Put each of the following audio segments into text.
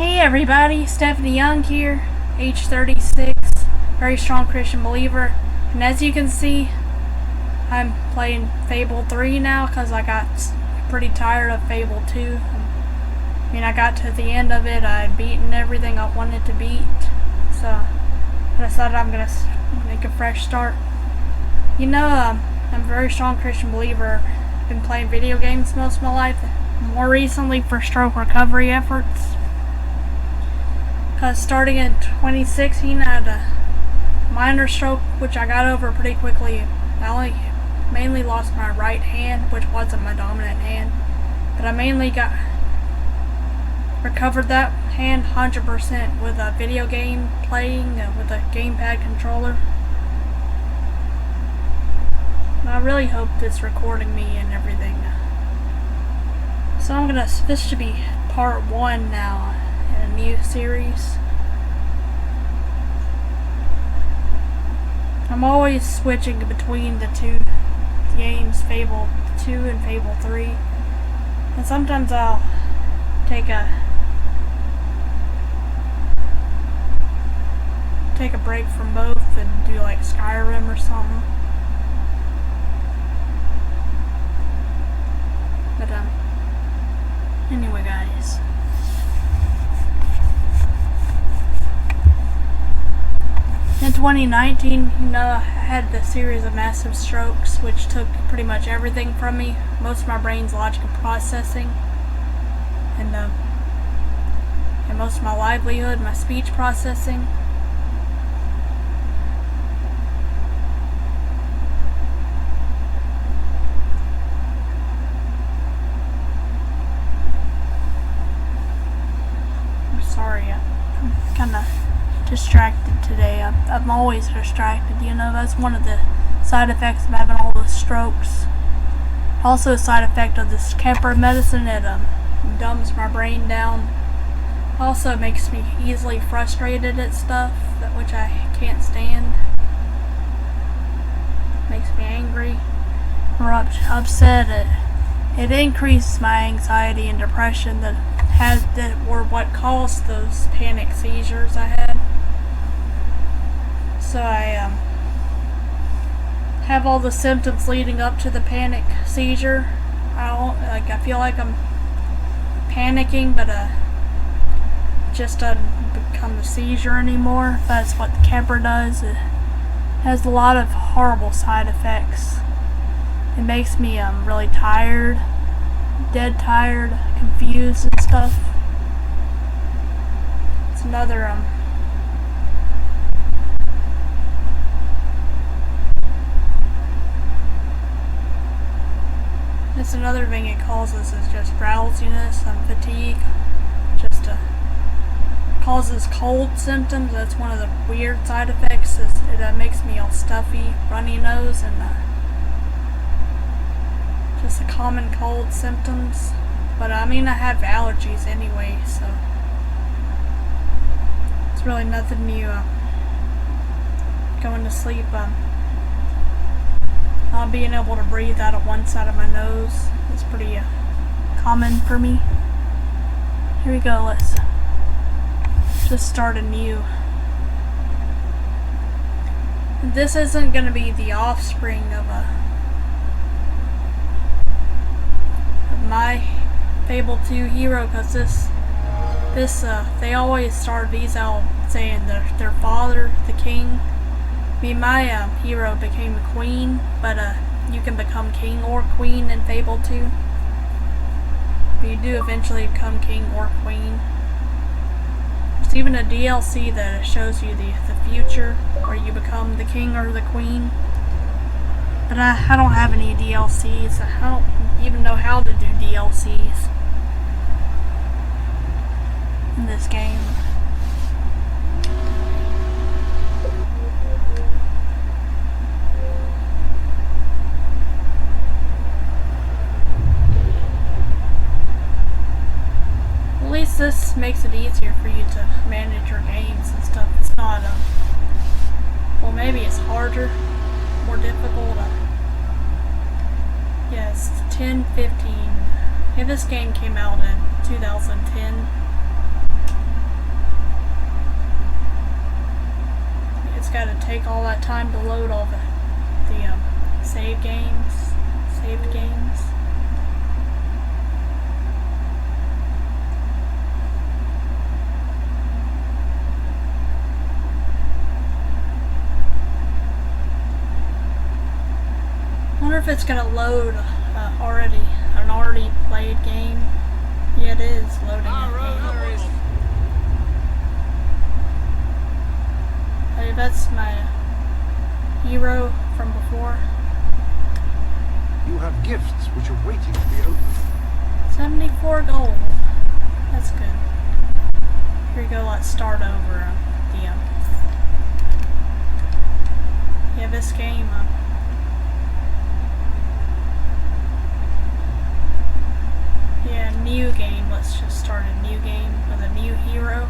Hey everybody, Stephanie Young here, age 36, very strong Christian believer, and as you can see, I'm playing Fable 3 now because I got pretty tired of Fable 2. I mean, I got to the end of it, I had beaten everything I wanted to beat, so I decided I'm going to make a fresh start. You know, I'm a very strong Christian believer. I've been playing video games most of my life, more recently for stroke recovery efforts. Because starting in 2016, I had a minor stroke, which I got over pretty quickly. I mainly lost my right hand, which wasn't my dominant hand, but I mainly recovered that hand 100% with a video game playing with a gamepad controller. I really hope it's recording me and everything. So this should be part 1 now in a new series. I'm always switching between the two games, Fable 2 and Fable 3. And sometimes I'll take a break from both and do like Skyrim or something. But anyway guys. In 2019, I had the series of massive strokes which took pretty much everything from me, most of my brain's logical processing, and most of my livelihood, my speech processing. I'm sorry, I'm kind of distracted today. I'm always distracted, that's one of the side effects of having all the strokes. Also a side effect of this Kemper medicine, it dumbs my brain down. Also makes me easily frustrated at stuff, which I can't stand. Makes me angry or upset. It increases my anxiety and depression that were what caused those panic seizures I had. So I have all the symptoms leading up to the panic seizure. I feel like I'm panicking, but it just doesn't become a seizure anymore. That's what the Kemper does. It has a lot of horrible side effects. It makes me really tired, dead tired, confused and stuff. It's another It's another thing it causes is just drowsiness and fatigue. Just causes cold symptoms. That's one of the weird side effects. It makes me all stuffy, runny nose, and just the common cold symptoms. But I mean, I have allergies anyway, so it's really nothing new. Going to sleep, not being able to breathe out of one side of my nose is pretty common for me. Here we go, let's just start anew. This isn't going to be the offspring of my Fable 2 hero, because they always start these out saying their father, the king. I mean, my hero became a queen, but you can become king or queen in Fable 2. But you do eventually become king or queen. There's even a DLC that shows you the future, where you become the king or the queen. But I don't have any DLCs. I don't even know how to do DLCs in this game. At least this makes it easier for you to manage your games and stuff. It's not, well, maybe it's harder, more difficult. Yes, 10-15. Yeah, this game came out in 2010. time to load all the saved games. I wonder if it's gonna load an already played game. Yeah, it is loading a game. Hey, that's my hero from before. You have gifts which are waiting to be opened. 74 gold. That's good. Here we go, let's start over yeah, this game. Yeah, new game. Let's just start a new game with a new hero.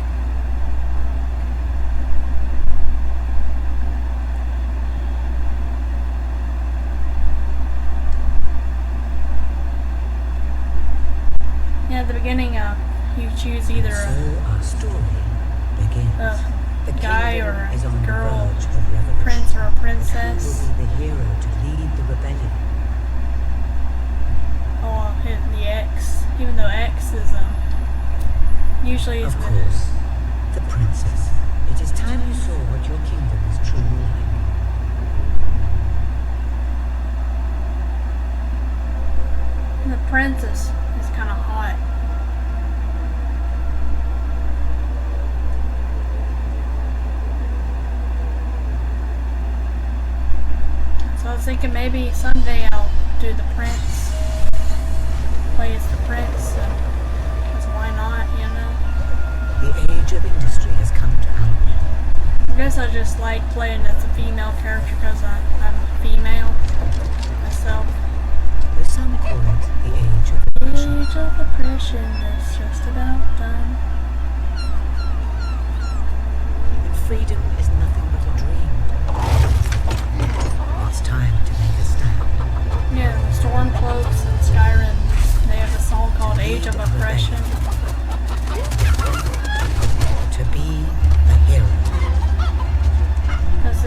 Yeah, at the beginning, you choose either our story begins. a guy or is on a the girl, verge of revolution. prince or a But princess. who will be the hero to lead the rebellion? Oh, hit the X. Even though X is usually is Of course, the princess. It is time you saw what your kingdom is truly like. the princess is kind of hot. So I was thinking maybe someday I'll do the prince, play as the prince, because why not, you know? The age of industry has come to an end. I guess I just like playing as a female character because I'm a female myself. Some call it the age of The oppression. age of oppression is just about done. And freedom is nothing but a dream. It's time to make a stand. Yeah, the Stormcloaks and Skyrim, they have a song called Age of Oppression. To be a hero. Because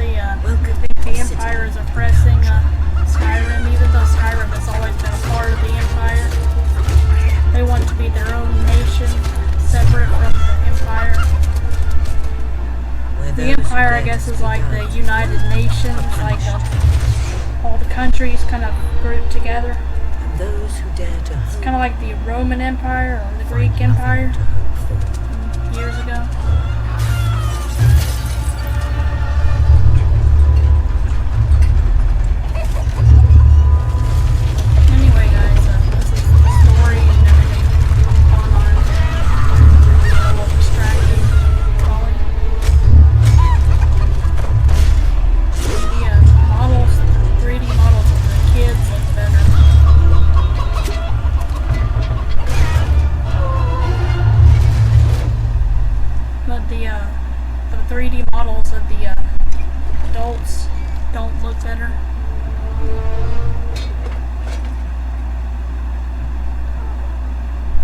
Welcome they think to the the Empire is city of the oppressing country. Skyrim, even though Skyrim has always been a part of the Empire. They want to be their own nation, separate from the Empire. Where The those who Empire, I dare guess, to is speak like the out United Nations, are like punished. all the countries kind of grouped together. And those who dare to It's hope kind of like the Roman Empire or the find Greek nothing Empire to hope for. years ago. Anyway, guys, this is the story and everything going on. A little distracted, probably. The models, the 3D models of the kids look better. But the 3D models of the adults don't look better.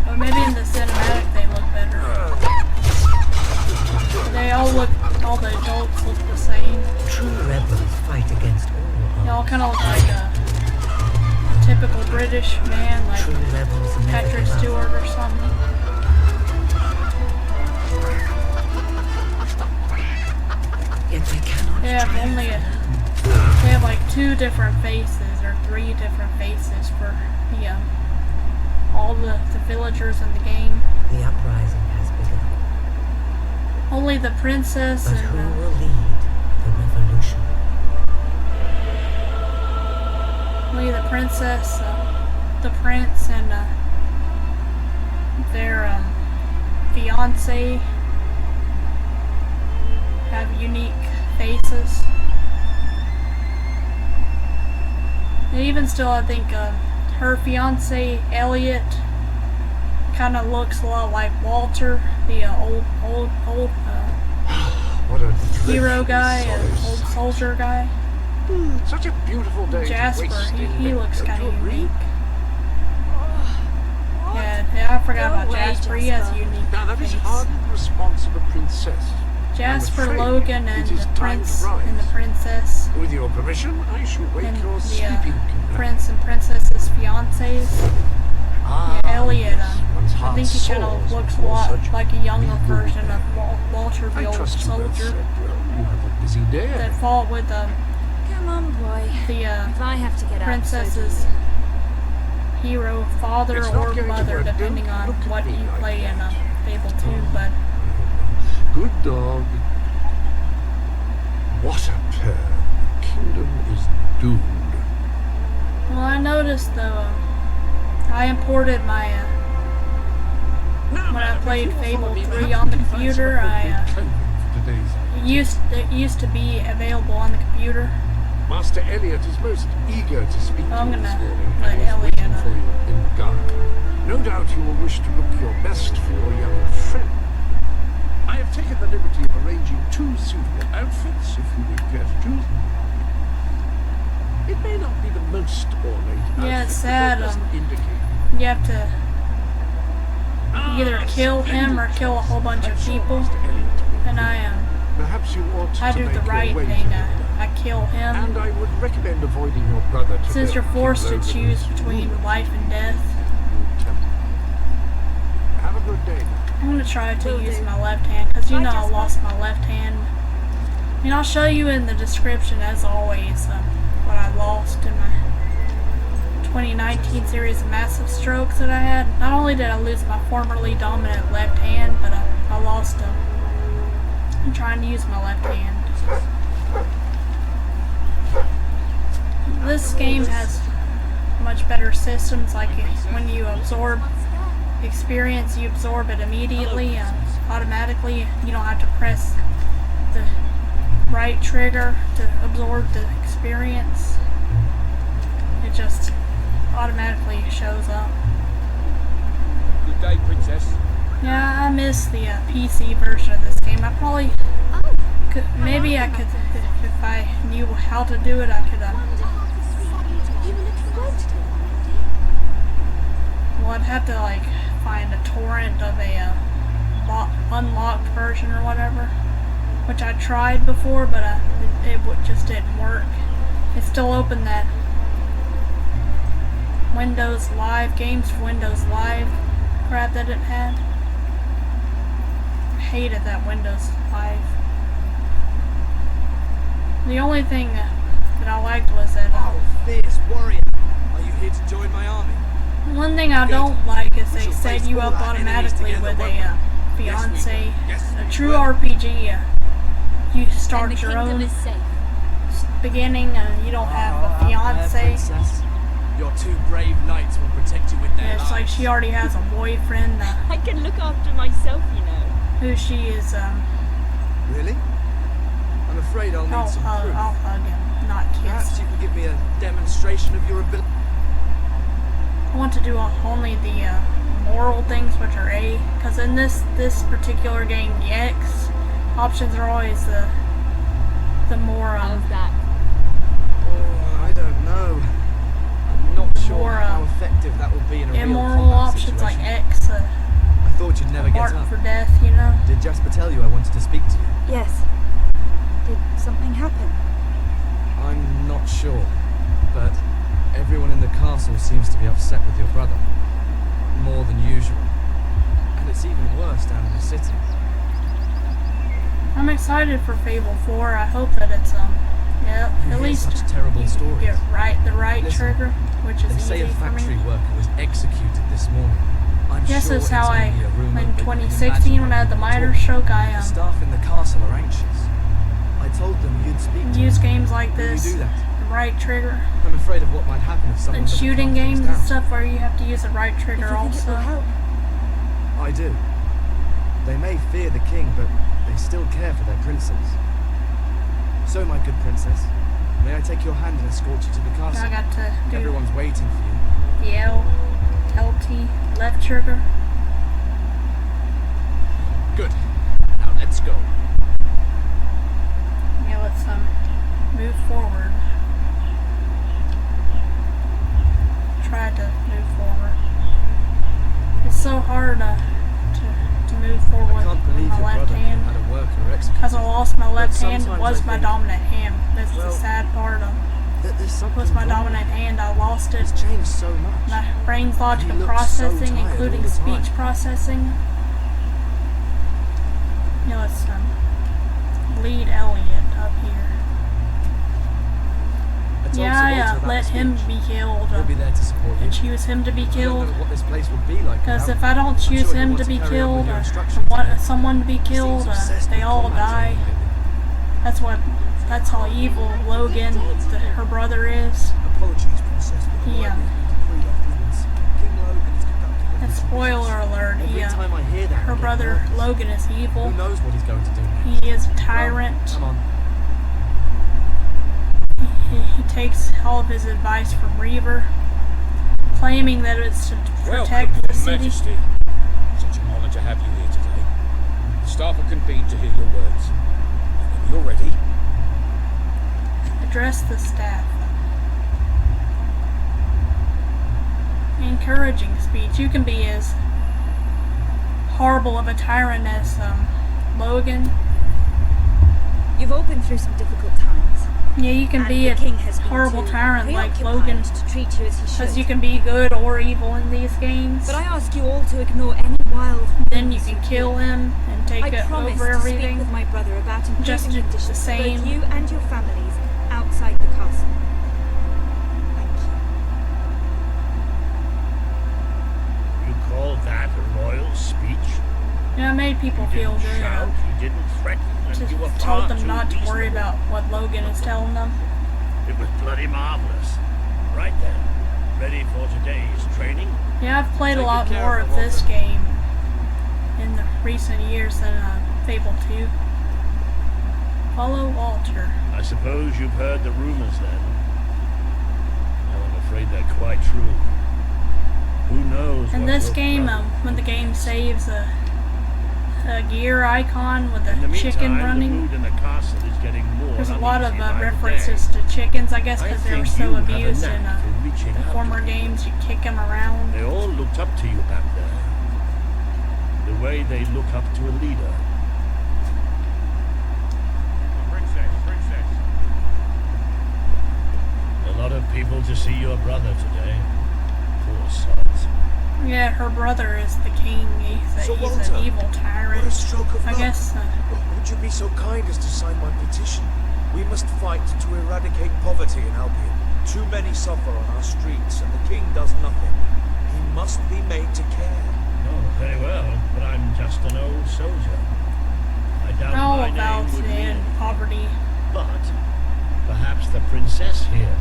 Or maybe in the cinematic they look better. They all the adults look the same. True rebels fight against all They all odds. kind of look like a typical British man, like True rebels never Patrick give up. Stewart or something. Yet they cannot They have triumph. they have like 2 different faces or 3 different faces for the all the villagers in the game. The uprising has begun. Only the princess But and who will lead the revolution? only the princess, the prince, and their fiance have unique faces. And even still, I think her fiance Elliot kind of looks a lot like Walter, the old What a hero guy, solace. old soldier guy. Such a beautiful day. Jasper, to waste in he bed, looks don't kind you of agree? unique. Yeah, I forgot Go about away, Jasper. He has a Jasper. unique Now that is face. hardly the response of a princess. Jasper, afraid Logan, and it is the time prince to rise. and the princess, With your permission, I shall wake and your the sleeping companion. prince and princess's fiancés. Ah, Yeah, Elliot. yes, one's I heart think he kind soars of looks a before lot such like a younger legal version of bearing. Walter I the Old trust you both Soldier slept well. You have a busy day that ahead. fought with Come on, boy. the If I have to get up, princess's so hero, father, It's not or going to mother, work. depending Don't on look at what me you like play in that. Fable 2, but Good dog. What a pair. The kingdom is doomed. well, I noticed though, I imported my when I played Fable 3 on the computer, it used to be available on the computer. Master Elliot is most eager to speak to I'm you this gonna morning let and is Elliot waiting for you in the garden. No doubt you will wish to look your best for your young friend. I have taken the liberty of arranging 2 suitable outfits, if you would care to choose them. It may not be the most ornate Yeah, outfit, it's but sad, that doesn't indicate. You have to either kill him or kill a whole bunch of people, and Perhaps you ought I to do make the your right way thing. to him. I kill him. And I would recommend avoiding your brother to Since the you're forced to King Logan's choose between ruler. life and death, Have a good day. I'm gonna try to Will use do. my left hand, because you Bye, know I Jasper. lost my left hand. I mean, I'll show you in the description, as always, what I lost in my 2019 series of massive strokes that I had. Not only did I lose my formerly dominant left hand, but I lost I'm trying to use my left hand. This game has much better systems, like when you absorb experience, you absorb it immediately, automatically. You don't have to press the right trigger to absorb the experience. It just automatically shows up. Good day, princess. Yeah, I miss the PC version of this game. I probably Oh, could, maybe I could, if I knew how to do it, I could, you look floated already. well, I'd have to, like, find a torrent of a unlocked version or whatever, which I tried before, but it just didn't work. It still opened that Windows Live, games for Windows Live crap that it had. I hated that Windows Live. The only thing that I liked was that Fierce warrior. Are you here to join my army? one thing I don't like is they set you up automatically with a fiance. A true RPG, you start your own safe. beginning, you don't have a fiance. Princess. Your 2 brave knights will protect you with their Yeah, it's like lives. she already has a boyfriend, I can look after myself, you know. who she is, Really? I'm afraid I'll need some proof. I'll hug him, not Perhaps kiss. you can give me a demonstration of your ability. I want to do only the moral things, which are A, because in this particular game, the X options are always the more How's that? Oh, I don't know. I'm not sure More, how effective that will be in a real immoral combat options like situation. X, I thought you'd never get mark up. for death, you know. Did Jasper tell you I wanted to speak to you? Yes. Did something happen? I'm not sure, but everyone in the castle seems to be upset with your brother. More than usual. And it's even worse down in the city. I'm excited for Fable 4. I hope that it's You at hear least such terrible you stories. get the right Listen, trigger, which is They say easy a for factory me. worker was executed this morning. I'm Yes, sure that's it's how only a rumor, in but you can 2016 imagine when I had the how miter people stroke, talk. The staff in the castle are anxious. I told them you'd speak to use them. games like Will you this, do that? the right trigger, I'm afraid of what might happen if someone and doesn't shooting calm things games and down. stuff where you have to use the right trigger also. I do. They may fear the king, but they still care for their princess. So, my good princess, may I take your hand and escort you to the castle? I got to do Everyone's waiting for you. the LT, left trigger. Good. Now let's go. Yeah, let's move forward. Try to move forward. It's so hard to move forward I can't with believe my your left brother hand. had a worker executed Because I lost my left hand, it sometimes was I my think, dominant hand. That's well, the sad part. That there's something With my wrong. dominant hand, I lost it. It's changed so much. My brain's logic he and looks so processing, tired including all the time. speech processing. You know, let's lead Elliot up here. I told Yeah, Sir Walter about let the him speech. be killed. He'll be there to support you. And choose him to be I don't killed. know what this place would be like Because without if I don't I'm choose sure he'll him want to be carry on killed, with your or instructions want today. someone to be He seems killed, obsessed they with all combat die. training lately. That's how evil Logan, her brother, is. Apologies, Princess, but the Yeah. library's been decreed off limits. King Logan is conducting a And visit. spoiler alert, Every time I hear that, her I get brother nervous. Logan is Who evil. knows what he's going to do next? He is a tyrant. Come on. He takes all of his advice from Reaver, claiming that it's to protect Welcome, the Your city. Majesty. Such an honor to have you here today. The staff are convened to hear your words. Whenever you're ready. Address the staff. Encouraging speech. You can be as horrible of a tyrant as Logan. You've all been through some difficult times. Yeah, you can And be the a king has been horrible too tyrant like preoccupied Logan, to treat you as he because should. you can be good or evil in these games. But I ask you all to ignore any wild. Then you whims can you kill hear. him and take I it promise over to speak everything. with my brother about improving Just do the conditions for same. both you and your families outside the castle. Thank you. You call that a royal speech? Yeah, it made people You feel didn't good. shout, you didn't threaten, and Just you were far told them too not to worry reasonable. about what Logan is telling them. It was bloody marvelous. Right then, ready for today's training? Yeah, I've played a Take lot good care more of of them, this Walter. game in the recent years than Fable 2. Follow Walter. I suppose you've heard the rumors then. Well, I'm afraid they're quite true. Who knows In what this your game, brother when the game saves a gear icon with In the a chicken meantime, the running, mood in the castle is getting more there's a lot of uneasy by the references day. to chickens, I guess, I because they were think so you have a abused in knack for reaching the out former to people. games. You kick them around. They all looked up to you back there. The way they look up to a leader. Princess. A lot of people to see your brother today. Poor sons. Yeah, her brother is the king. He's So, an Walter, evil What a tyrant. stroke of I luck. guess Would you be so kind as to sign my petition? We must fight to eradicate poverty in Albion. Too many suffer on our streets, and the king does nothing. He must be made to care. Oh, very well, but I'm just an old soldier. I doubt all my about name would to mean end anything. poverty. But perhaps the princess here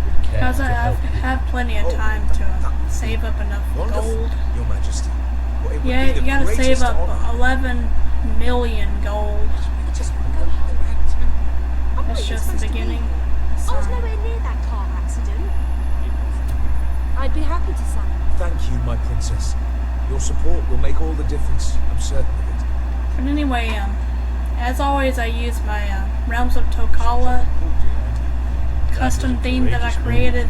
would care Because to I help you. have plenty of time to save up enough Wonderful, gold. Your Majesty. Well, it would Yeah, be the you gotta save greatest up honor. 11 million gold. I just want to go home. I'm That's not just the supposed to be beginning. here. I was Sorry. nowhere near that car accident. I'd be happy to sign. Thank you, my princess. Your support will make all the difference. I'm certain of it. But anyway, as always, I use my Realms of Tokala custom theme that I created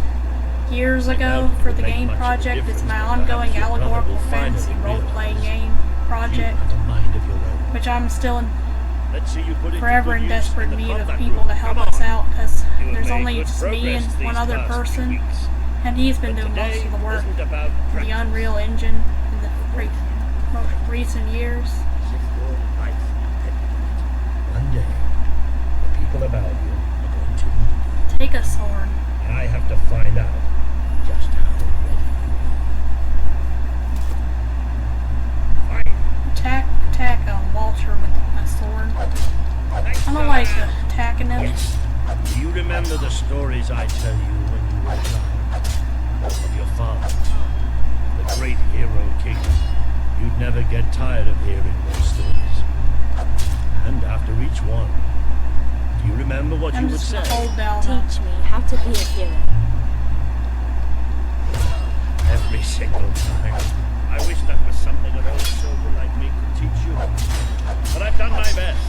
years ago for the game project. It's my ongoing allegorical fantasy role-playing game You project, have a mind of your own. which I'm still in Let's see you put it to forever good in use desperate the need of combat people room. to help Come us on. out, because You have there's made only good just me and progress these one other past few person, weeks. and he's been But doing most today of the work. isn't about The practice. Unreal Engine in the most recent years. One day, the people about you are going to need you. Take a sword. And I have to find out just how ready you are. Fight! Attack Walter with my sword. I don't like attacking him. Yes. Do you remember the stories I tell you when you were young? Of your father, the great hero king. You'd never get tired of hearing those stories. And after each one, do you remember what I'm you would just say? gonna hold down Teach me how to be a hero. Every single time. I wish that was something an old soldier like me could teach you. But I've done my best.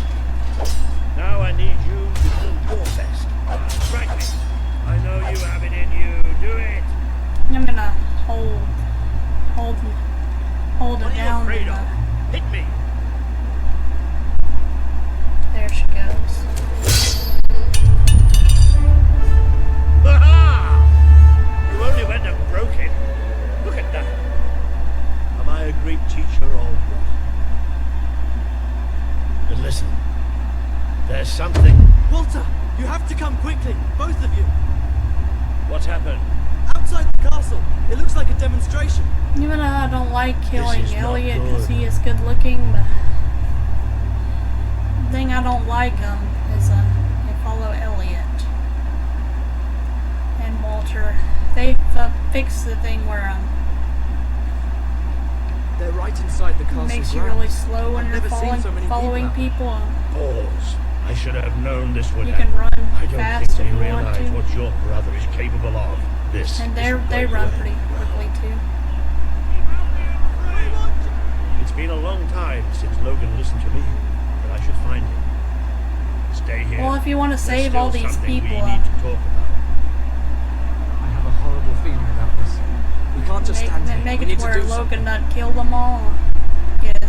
Now I need you to do your best. Strike me. I know you have it in you. Do it. I'm gonna hold What it are you down. afraid And, of? Hit me. there, something. Walter, you have to come quickly, both of you. What happened? Outside the castle, it looks like a demonstration. Even though I don't like killing is not Elliot because good. he is good looking, but the thing I don't like is they follow Elliot and Walter. They fixed the thing where They're right inside the castle. it makes you grounds. really slow when I've you're never seen so many following people. people. Pause. I should have known this would You happen. can run I don't fast think if they you want realize to. what your brother is capable of. This And is they going run well. pretty quickly too. It's been a long time since Logan listened to me, but I should find him. Stay here. Well, if you want to There's save still all these something people, we need to talk about. I have a horrible feeling about this. We can't just stand here. make We it need to where do Logan something. doesn't kill them all. Get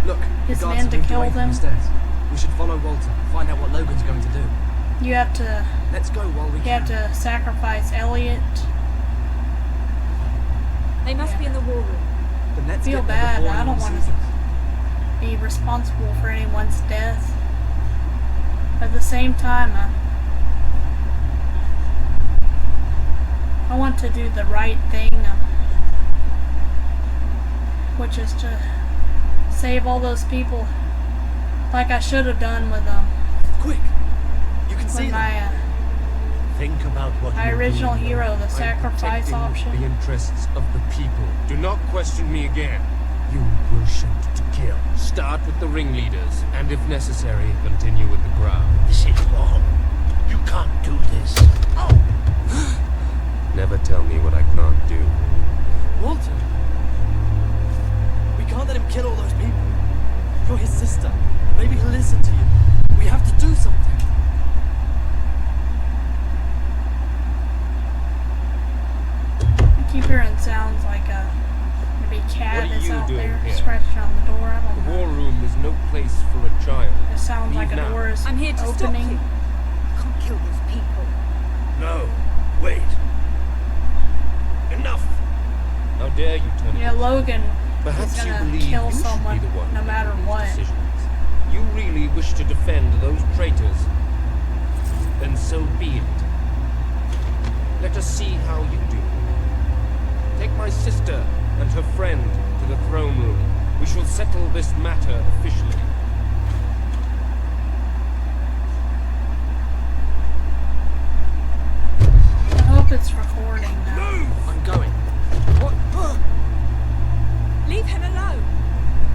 Look, his the guards men have to moved kill away from them. the stairs. We should follow Walter, find out what Logan's going to do. You have to Let's go while we can. sacrifice Elliot. They must be in the war room. Then let's Feel get there bad. before I don't anyone want sees to us. be responsible for anyone's death. But at the same time, I want to do the right thing, which is to save all those people, like I should have done with Quick! You can see with them. my Think about what my you're original doing. hero, the I'm sacrifice protecting option. the interests of the people. Do not question me again. You will shoot to kill. Start with the ringleaders, and if necessary, continue with the crowd. This is wrong. You can't do this. Oh! Never tell me what I can't do. Walter! We can't let him kill all those people. You're his sister. Maybe he'll listen to you. We have to do something. I keep hearing sounds like maybe a cat What are is you out doing there here? scratching on the door. I The don't know. war room is no place for a child. It sounds like Leave a now. door is I'm here to stop opening. you. I can't kill those people. No. Wait. Enough. How dare you turn Yeah, against me? Logan Perhaps is you gonna believe kill you should someone be the one no matter making these what. decisions. You really wish to defend those traitors? Then so be it. Let us see how you do. Take my sister and her friend to the throne room. We shall settle this matter officially. I hope it's recording now. I'm going. What? Leave him alone.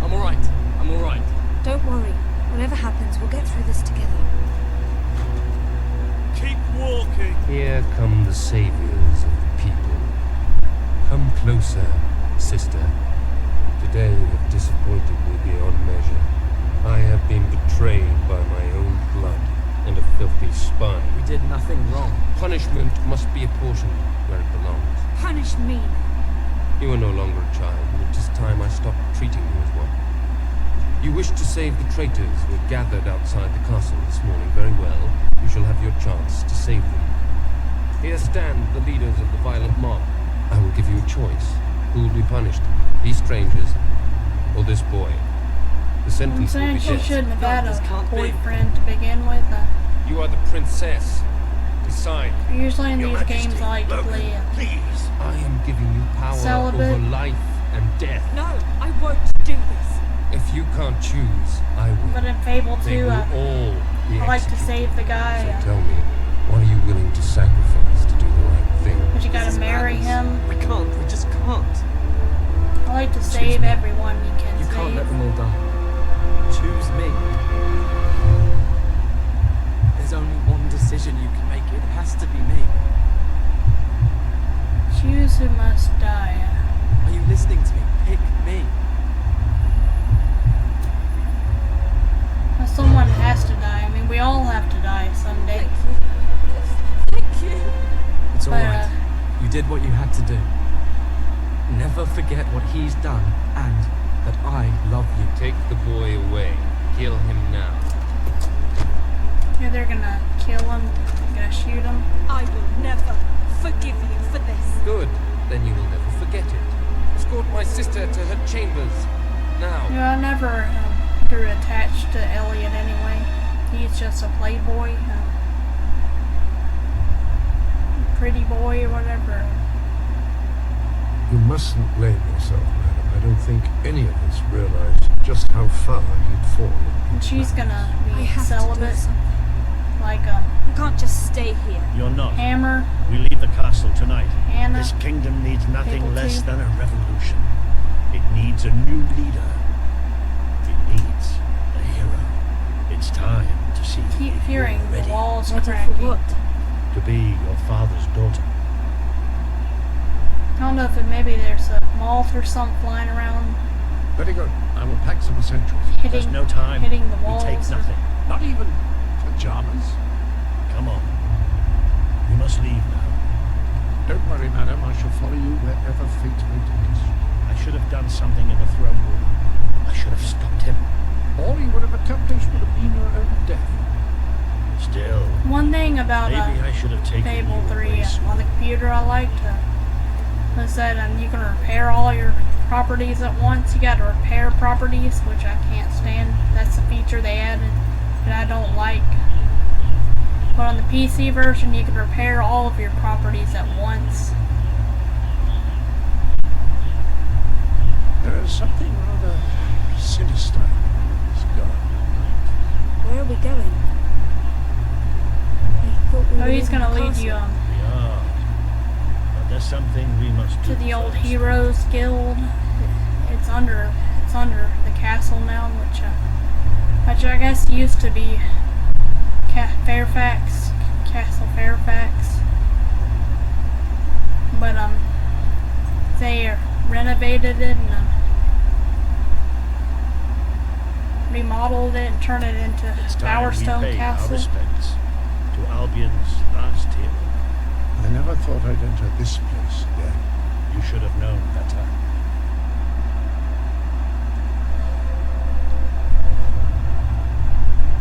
I'm alright. I'm alright. Don't worry. Whatever happens, we'll get through this together. Keep walking. Here come the saviors of the people. Come closer, sister. Today you have disappointed me beyond measure. I have been betrayed by my own blood and a filthy spine. We did nothing wrong. Punishment must be apportioned where it belongs. Punish me. You are no longer a child, and it is time I stopped treating you as one. You wish to save the traitors who are gathered outside the castle this morning. Very well. You shall have your chance to save them. Here stand the leaders of the violent mob. I will give you a choice. Who will be punished? These strangers, or this boy? The I'm sentence will saying be she death. shouldn't have No, had this a can't be. boyfriend to begin with. You are the princess. Decide. Usually in Your these Majesty, games I like to Logan, play please. I am giving you power Celibate. over life and death. No, I won't do this. If you can't choose, I will. but in Fable They 2 will all be I like to executed. save the guy, So tell me, what are you willing to sacrifice to do the right thing? but you This gotta is marry madness. him. We can't. We just can't. I like to Choose save me. everyone you can You save. can't let them all die. Choose me. There's only one decision you can make. It has to be me. Choose who must die. Are you listening to me? Pick me. Well, someone has to die. I mean, we all have to die someday. Thank you. It's But, alright. You did what you had to do. Never forget what he's done and that I love you. Take the boy away. Kill him now. Yeah, they're gonna kill him. They're gonna shoot him. I will never forgive you for this. Good. Then you will never forget it. Escort my sister to her chambers. Now. Yeah, I never grew attached to Elliot anyway. he's just a playboy, pretty boy or whatever. You mustn't blame yourself, madam. I don't think any of us realized just how far he'd fallen. And she's gonna I be have celibate, to do something. like You can't just stay here. You're not. Hammer, We leave the castle tonight. Hannah. This kingdom needs nothing Fable less 2. than a revolution. It needs a new leader. It needs a hero. It's time to see Keep if hearing you're the ready walls Ready for cracking. what? to be your father's daughter. I don't know if maybe there's a moth or something flying around, Very good. I will pack some essentials. There's no time. hitting the We walls. take or- nothing. Not even pajamas. Come on. We must leave now. Don't worry, madam. I shall follow you wherever fate may take us. I should have done something in the throne room. I should have stopped him. All you would have accomplished would have been your own death. Still, One thing about maybe I should have taken Fable you 3 away on the sooner. computer I liked was that you can repair all your properties at once. You gotta repair properties, which I can't stand. That's a feature they added that I don't like. But on the PC version, you can repair all of your properties at once. There is something rather sinister in this garden. Where are we going? I thought we So were he's leaving gonna the lead you castle. We are. But there's something we must do to the old first. Heroes Guild. It's under the castle now, which I guess used to be Fairfax, Castle Fairfax. But they renovated it and remodeled it and turned it into It's time we Bowerstone pay our Castle. respects to Albion's last hero. I never thought I'd enter this place again. You should have known better.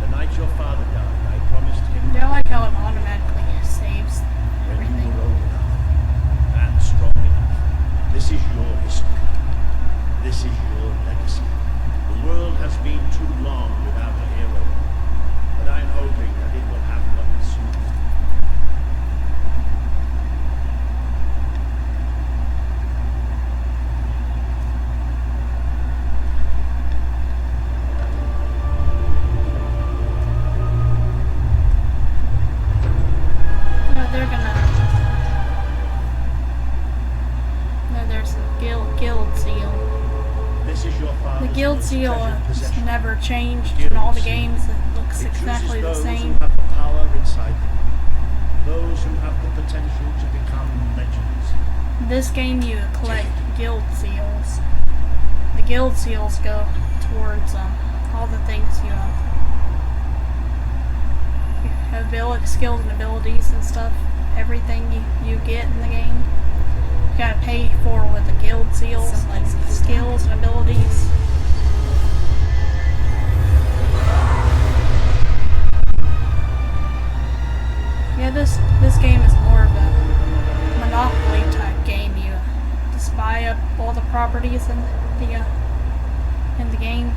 The night your father died, I promised him Yeah, I like how it automatically saves when you everything. were old enough and strong enough. This is your history. This is your legacy. The world has been too long without a hero, but I'm hoping that it will have one soon. No, they're gonna. No, there's a guild seal. This is your The father's guild most seal treasured has possession. never changed in all the games. It looks It exactly the chooses those same. who have the power inside them. Those who have the potential to become legends. In this game, you collect guild seals. The guild seals go towards all the things you have skills and abilities and stuff. Everything you get in the game, you gotta pay for with the guild seals, like skills and abilities. Yeah, this game is more of a Monopoly type game. You just buy up all the properties in the game,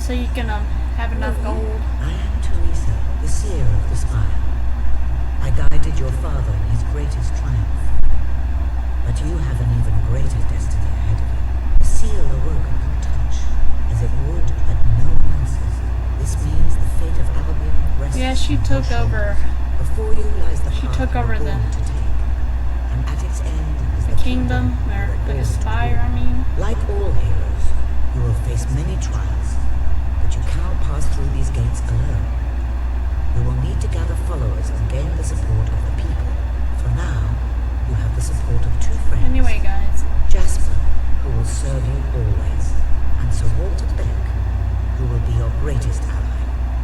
so you can have enough gold. I am Teresa, the seer of the spire. I guided your father in his greatest triumph. But you have an even greater destiny ahead of you. The seal awoke at your touch, as it would at no one else's. This means the fate of Albion rests Yeah, she on took your over. shoulders. Before you lies the She path took you were over the born to take. And at its end is The kingdom, or you were the born to spire. rule. I mean, Like all heroes, you will face many trials, but you cannot pass through these gates alone. You will need to gather followers and gain the support of the people. For now, you have the support of two friends. anyway, guys. Jasper, who will serve you always, and Sir Walter Beck, who will be your greatest ally.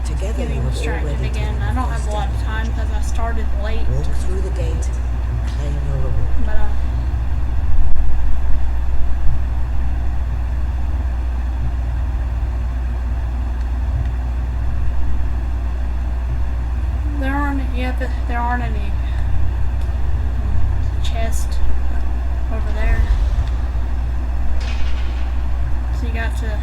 Together you Getting have distracted already again. taken I don't the have a first lot of step time in because I started late. Walk through the gate and claim your reward. But there aren't any chests over there. So you got to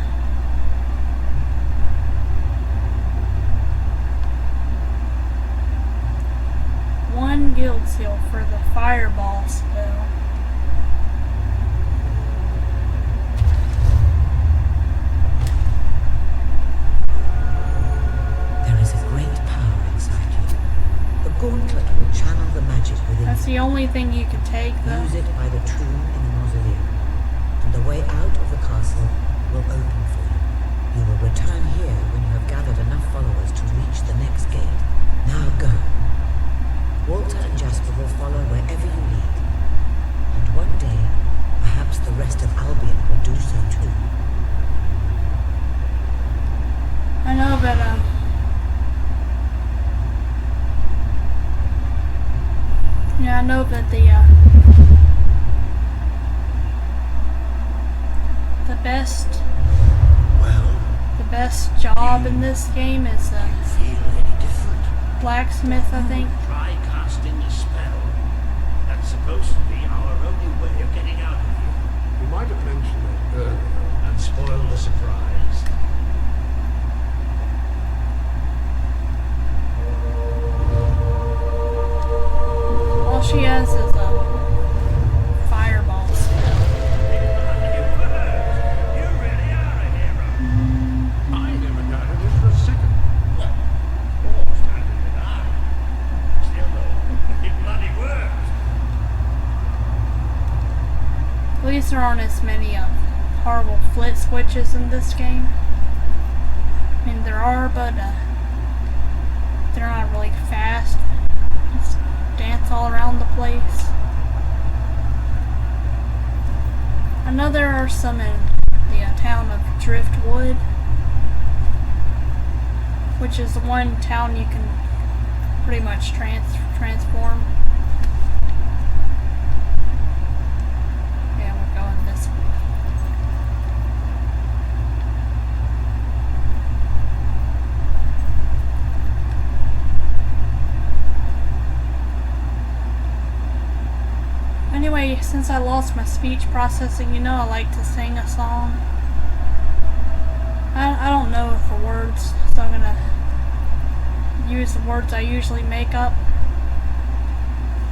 guild seal for the fireball spell. There is a great power inside you. The gauntlet will channel the magic within That's you. the only thing you can take, though. Use it by the tomb in the mausoleum, and the way out of the castle will open for you. You will return here when you have gathered enough followers to reach the next gate. Now go. Walter and Jasper will follow wherever you lead. And one day, perhaps the rest of Albion will do so too. I know, but yeah, I know that the best job in this game is Feel any different? blacksmith, I think. Try casting a spell. That's supposed to be our only way of getting out of here. You might have mentioned it earlier. And spoil the surprise. All she has is fireball spell. You really are a hero. I never doubted it for a second. Well, of course, neither did I. Still though, it bloody works. At least there aren't as many horrible flit switches in this game. I mean, there are, but they're not really fast. Just dance all around the place. I know there are some in the town of Driftwood, which is the one town you can pretty much transform. Yeah, we're going this way. Anyway, since I lost my speech processing, you know I like to sing a song. I don't know the words, so I'm gonna use the words I usually make up.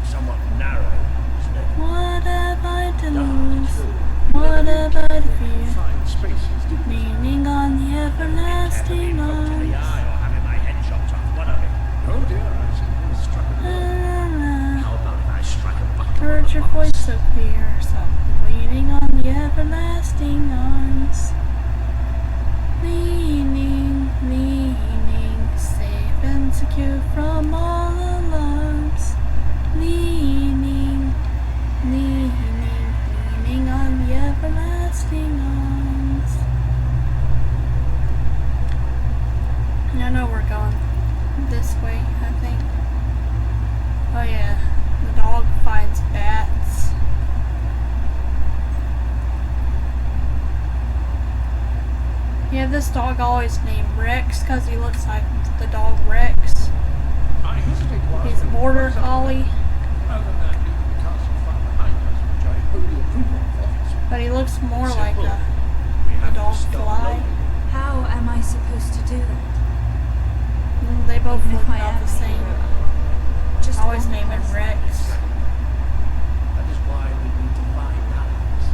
Somewhat narrow, isn't it? What have I to lose? What have I to fear? Fine spaces, didn't you? Leaning on the everlasting Poked in the arms. eye or having my head chopped off. What of it? Oh dear, I was struck a blow. How about if I strike a bucket? Heard your voice so clear, something leaning on the everlasting arms. Leaning, leaning, safe and secure from all alarms. Leaning, leaning, leaning on the everlasting arms. I know we're going this way, I think. Oh yeah, the dog finds bats. Yeah, this dog always named Rex because he looks like the dog Rex. I hesitate to ask He's a you border what's up collie, other than leaving the castle far behind us, which I wholly approve of, obviously. but he looks more like Simple. a We have to dog stop fly. loading. How am I supposed to do that? They both Even look if I about am the a same. hero, just Always one name him person. Rex. That is why we need to find allies.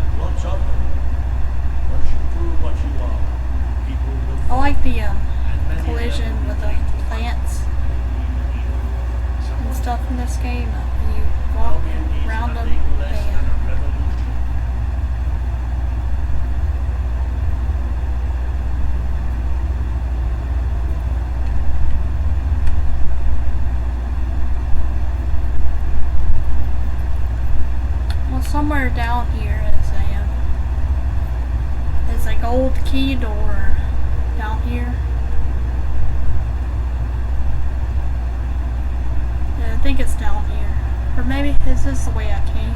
And lots of them. Once you prove what you are, people will I like the and many of them collision will with the relate to plants Someone and stuff in this game. When you walk Albion needs around them, nothing less they than a revolution. well, somewhere down here is a gold key door down here. Yeah, I think it's down here. Or maybe is this the way I came?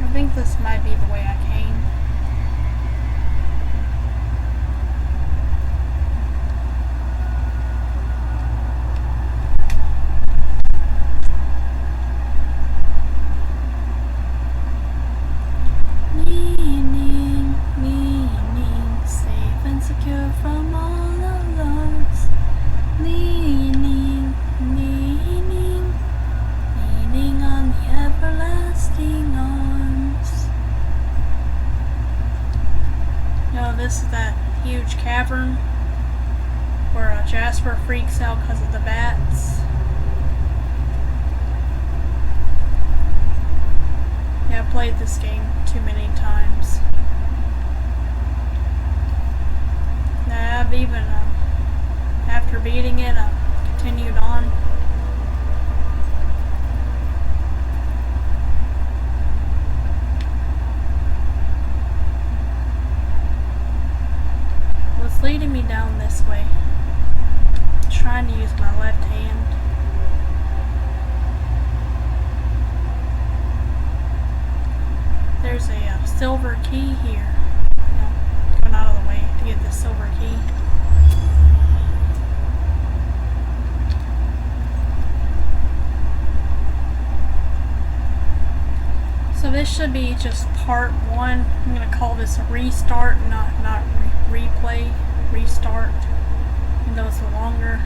I think this might be the way I came. Leaning, leaning, safe and secure from this is that huge cavern where Jasper freaks out because of the bats. Yeah, I played this game too many times. Now I've even, after beating it, continued on. What's leading me down this way? I'm trying to use my left hand. There's a silver key here. Going out of the way to get this silver key. So this should be just part one. I'm gonna call this a restart, not replay. Restart, even though it's longer.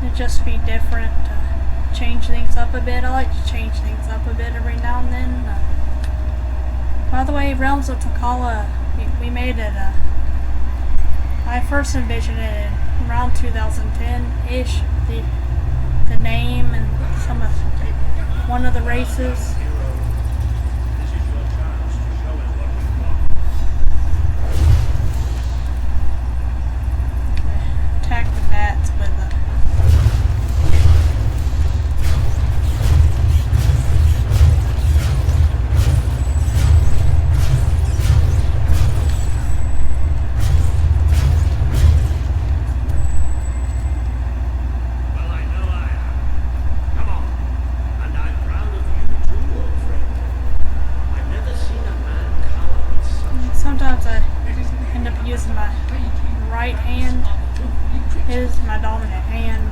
It'd just be different. Change things up a bit. I like to change things up a bit every now and then. By the way, Realms of Takala, we made it. I first envisioned it in around 2010-ish. The name and some of one of the races. Attack the bats with sometimes I end up using my right hand is my dominant hand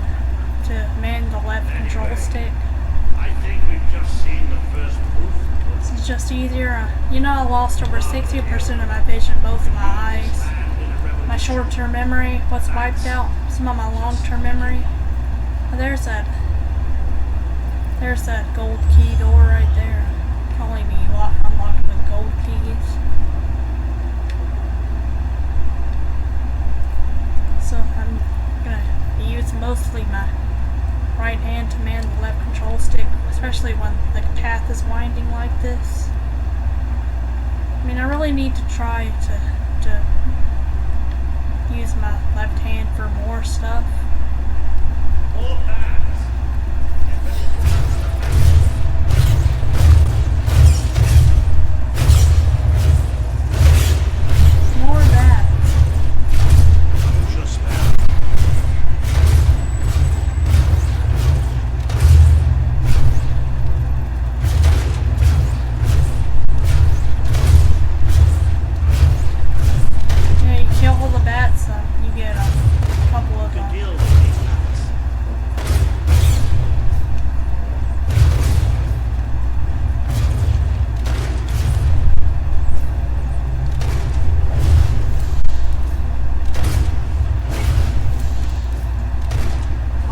to man the left control stick. I think we've just seen the first proof. It's just easier. You know, I lost over 60% of my vision, both of my eyes. My short-term memory was wiped out. Some of my long-term memory. There's that gold key door right there. Can only be unlocked with gold keys. So I'm gonna use mostly my right hand to man the left control stick, especially when the path is winding like this. I mean, I really need to try to use my left hand for more stuff. More bats. Yeah, you kill all the bats, you get a couple of them.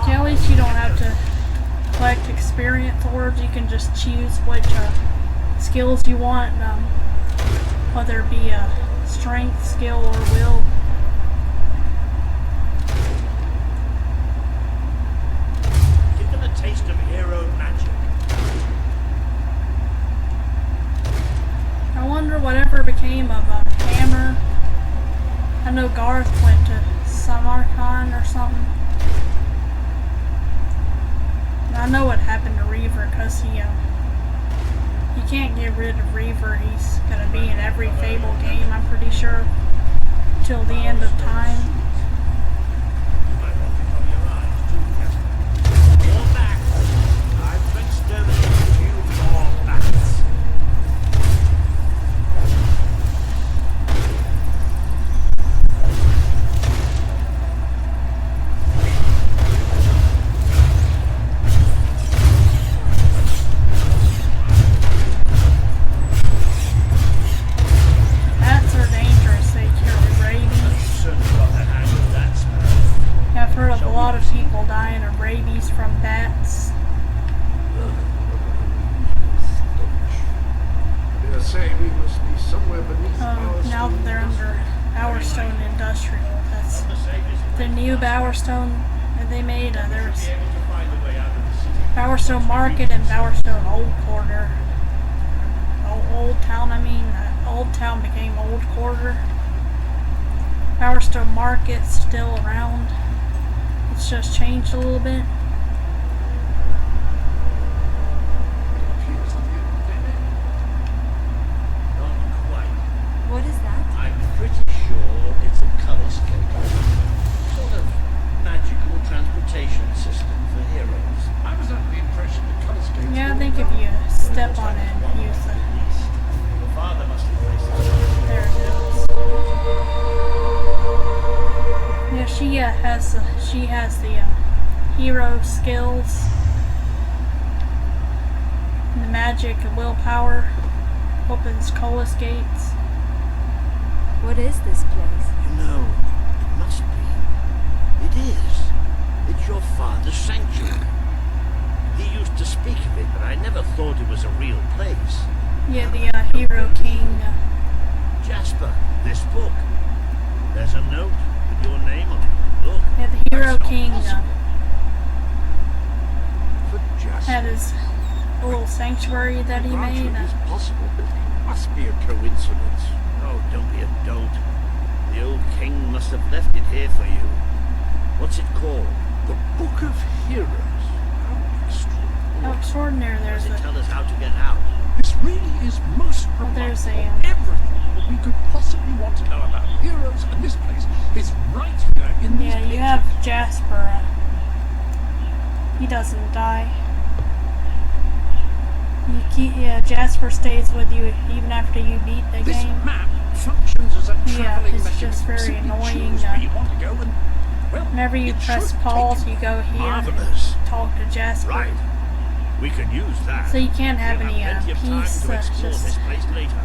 Yeah, at least you don't have to collect experience orbs. You can just choose which skills you want, whether it be a strength, skill, or will. Give them a taste of hero magic. I wonder whatever became of Hammer. I know Garth went to Samarkand or something. And I know what happened to Reaver, because you can't get rid of Reaver. He's gonna be in every Fable game, I'm pretty sure, till the end of time. You might want to cover your eyes too. More bats. I've exterminated a few more bats. Bats are dangerous. They carry rabies. Certainly got that Bowerstone that they made. There's Be able to find a way out of the city. Bowerstone Market and Bowerstone Old Quarter. Old Town, I mean. Old Town became Old Quarter. Bowerstone Market's still around. It's just changed a little bit. Not quite. What is that? I'm pretty sure it's a color scape. Sort of magical transportation system for heroes. I was under the impression that color skates Yeah, I were think if you step on it and use At it. least. Your father must have placed it. There it goes. Yeah, she has the hero skills, and the magic and willpower. Opens Colas gates. What is this place? You know, it must be. It is. It's your father's sanctuary. He used to speak of it, but I never thought it was a real place. Yeah, the Hero King. Jasper, this book. There's a note with your name on it. Look. Yeah, the Hero King for Jasper. had his little sanctuary that he made. It's possible. It must be a coincidence. Oh, don't be a dolt. The old king must have left it here for you. What's it called? The Book of Heroes. How extraordinary. How extraordinary! Does There's it a tell us how to get out? This really is most Oh, there's remarkable. a, Everything that we could possibly want to know about heroes and this place is right here in these yeah. You pages. have Jasper. He doesn't die. Jasper stays with you even after you beat the This game. map functions as a Yeah, traveling it's mechanism. just very Simply annoying, choose where you want to go and, well, Whenever you it press should pause, take you go here Marvelous. and talk to Jasper. Right. We can use that. So you can't have We'll any plenty of time peace, to explore just this place later.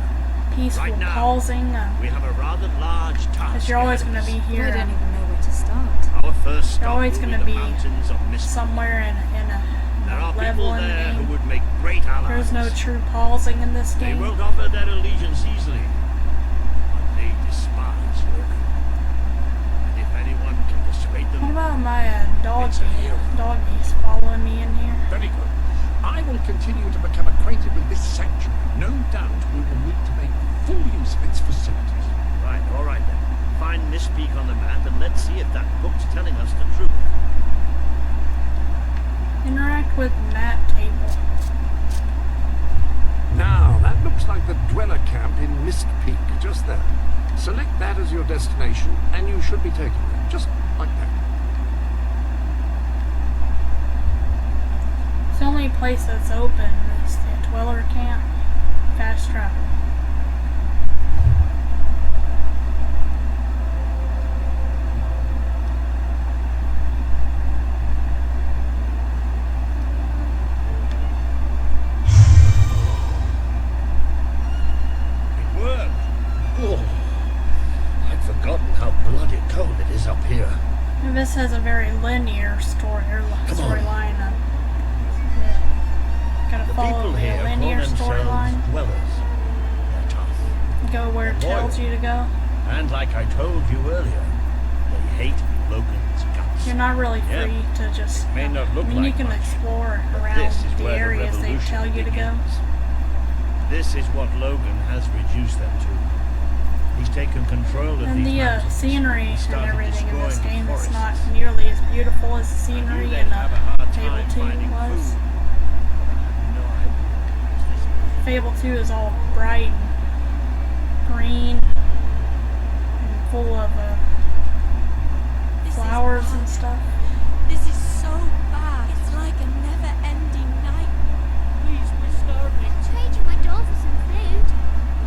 peaceful Right now, pausing. We have a rather large task. Because you're always ahead going of to us. be here I don't even know where to start. Our first stop always will gonna be be the mountains of Mist. somewhere in a There are level people in the there game. who would make great allies. There's no true pausing in this They game. won't offer their allegiance easily, but they despise Logan. And if anyone can persuade What them, about my doggy? It's a hero. Doggy's following me in here. Very good. I will continue to become acquainted with this sanctuary. No doubt we will need to make full use of its facilities. right, all right then. Find Misspeak on the map and let's see if that book's telling us the truth. Interact with map table. Now, that looks like the dweller camp in Mist Peak, just there. Select that as your destination, and you should be taken there, just like that. It's the only place that's open is the dweller camp. Fast travel. It worked. Oh, I'd forgotten how bloody cold it is up here. And this has a very linear storyline. Gotta The follow people the here call linear themselves storyline. dwellers. They're tough. Go where it Loyal. tells you to go. And like I told you earlier, they hate Logan's guts. You're not really Yeah. free to just. It may not look I mean, you like can much, explore but around this is the where areas they revolution tell you to go. begins. This is what Logan has reduced them to. He's taken control of And these the mountains. scenery He and started everything in this destroying game the is not forests. nearly as beautiful as the I knew scenery they'd in have a hard Fable time 2 finding was. food. I had no idea. Fable 2 is all bright and green and full of flowers and stuff. This is so bad. It's like a never-ending night. Please, we're starving. Traded my doll for some food.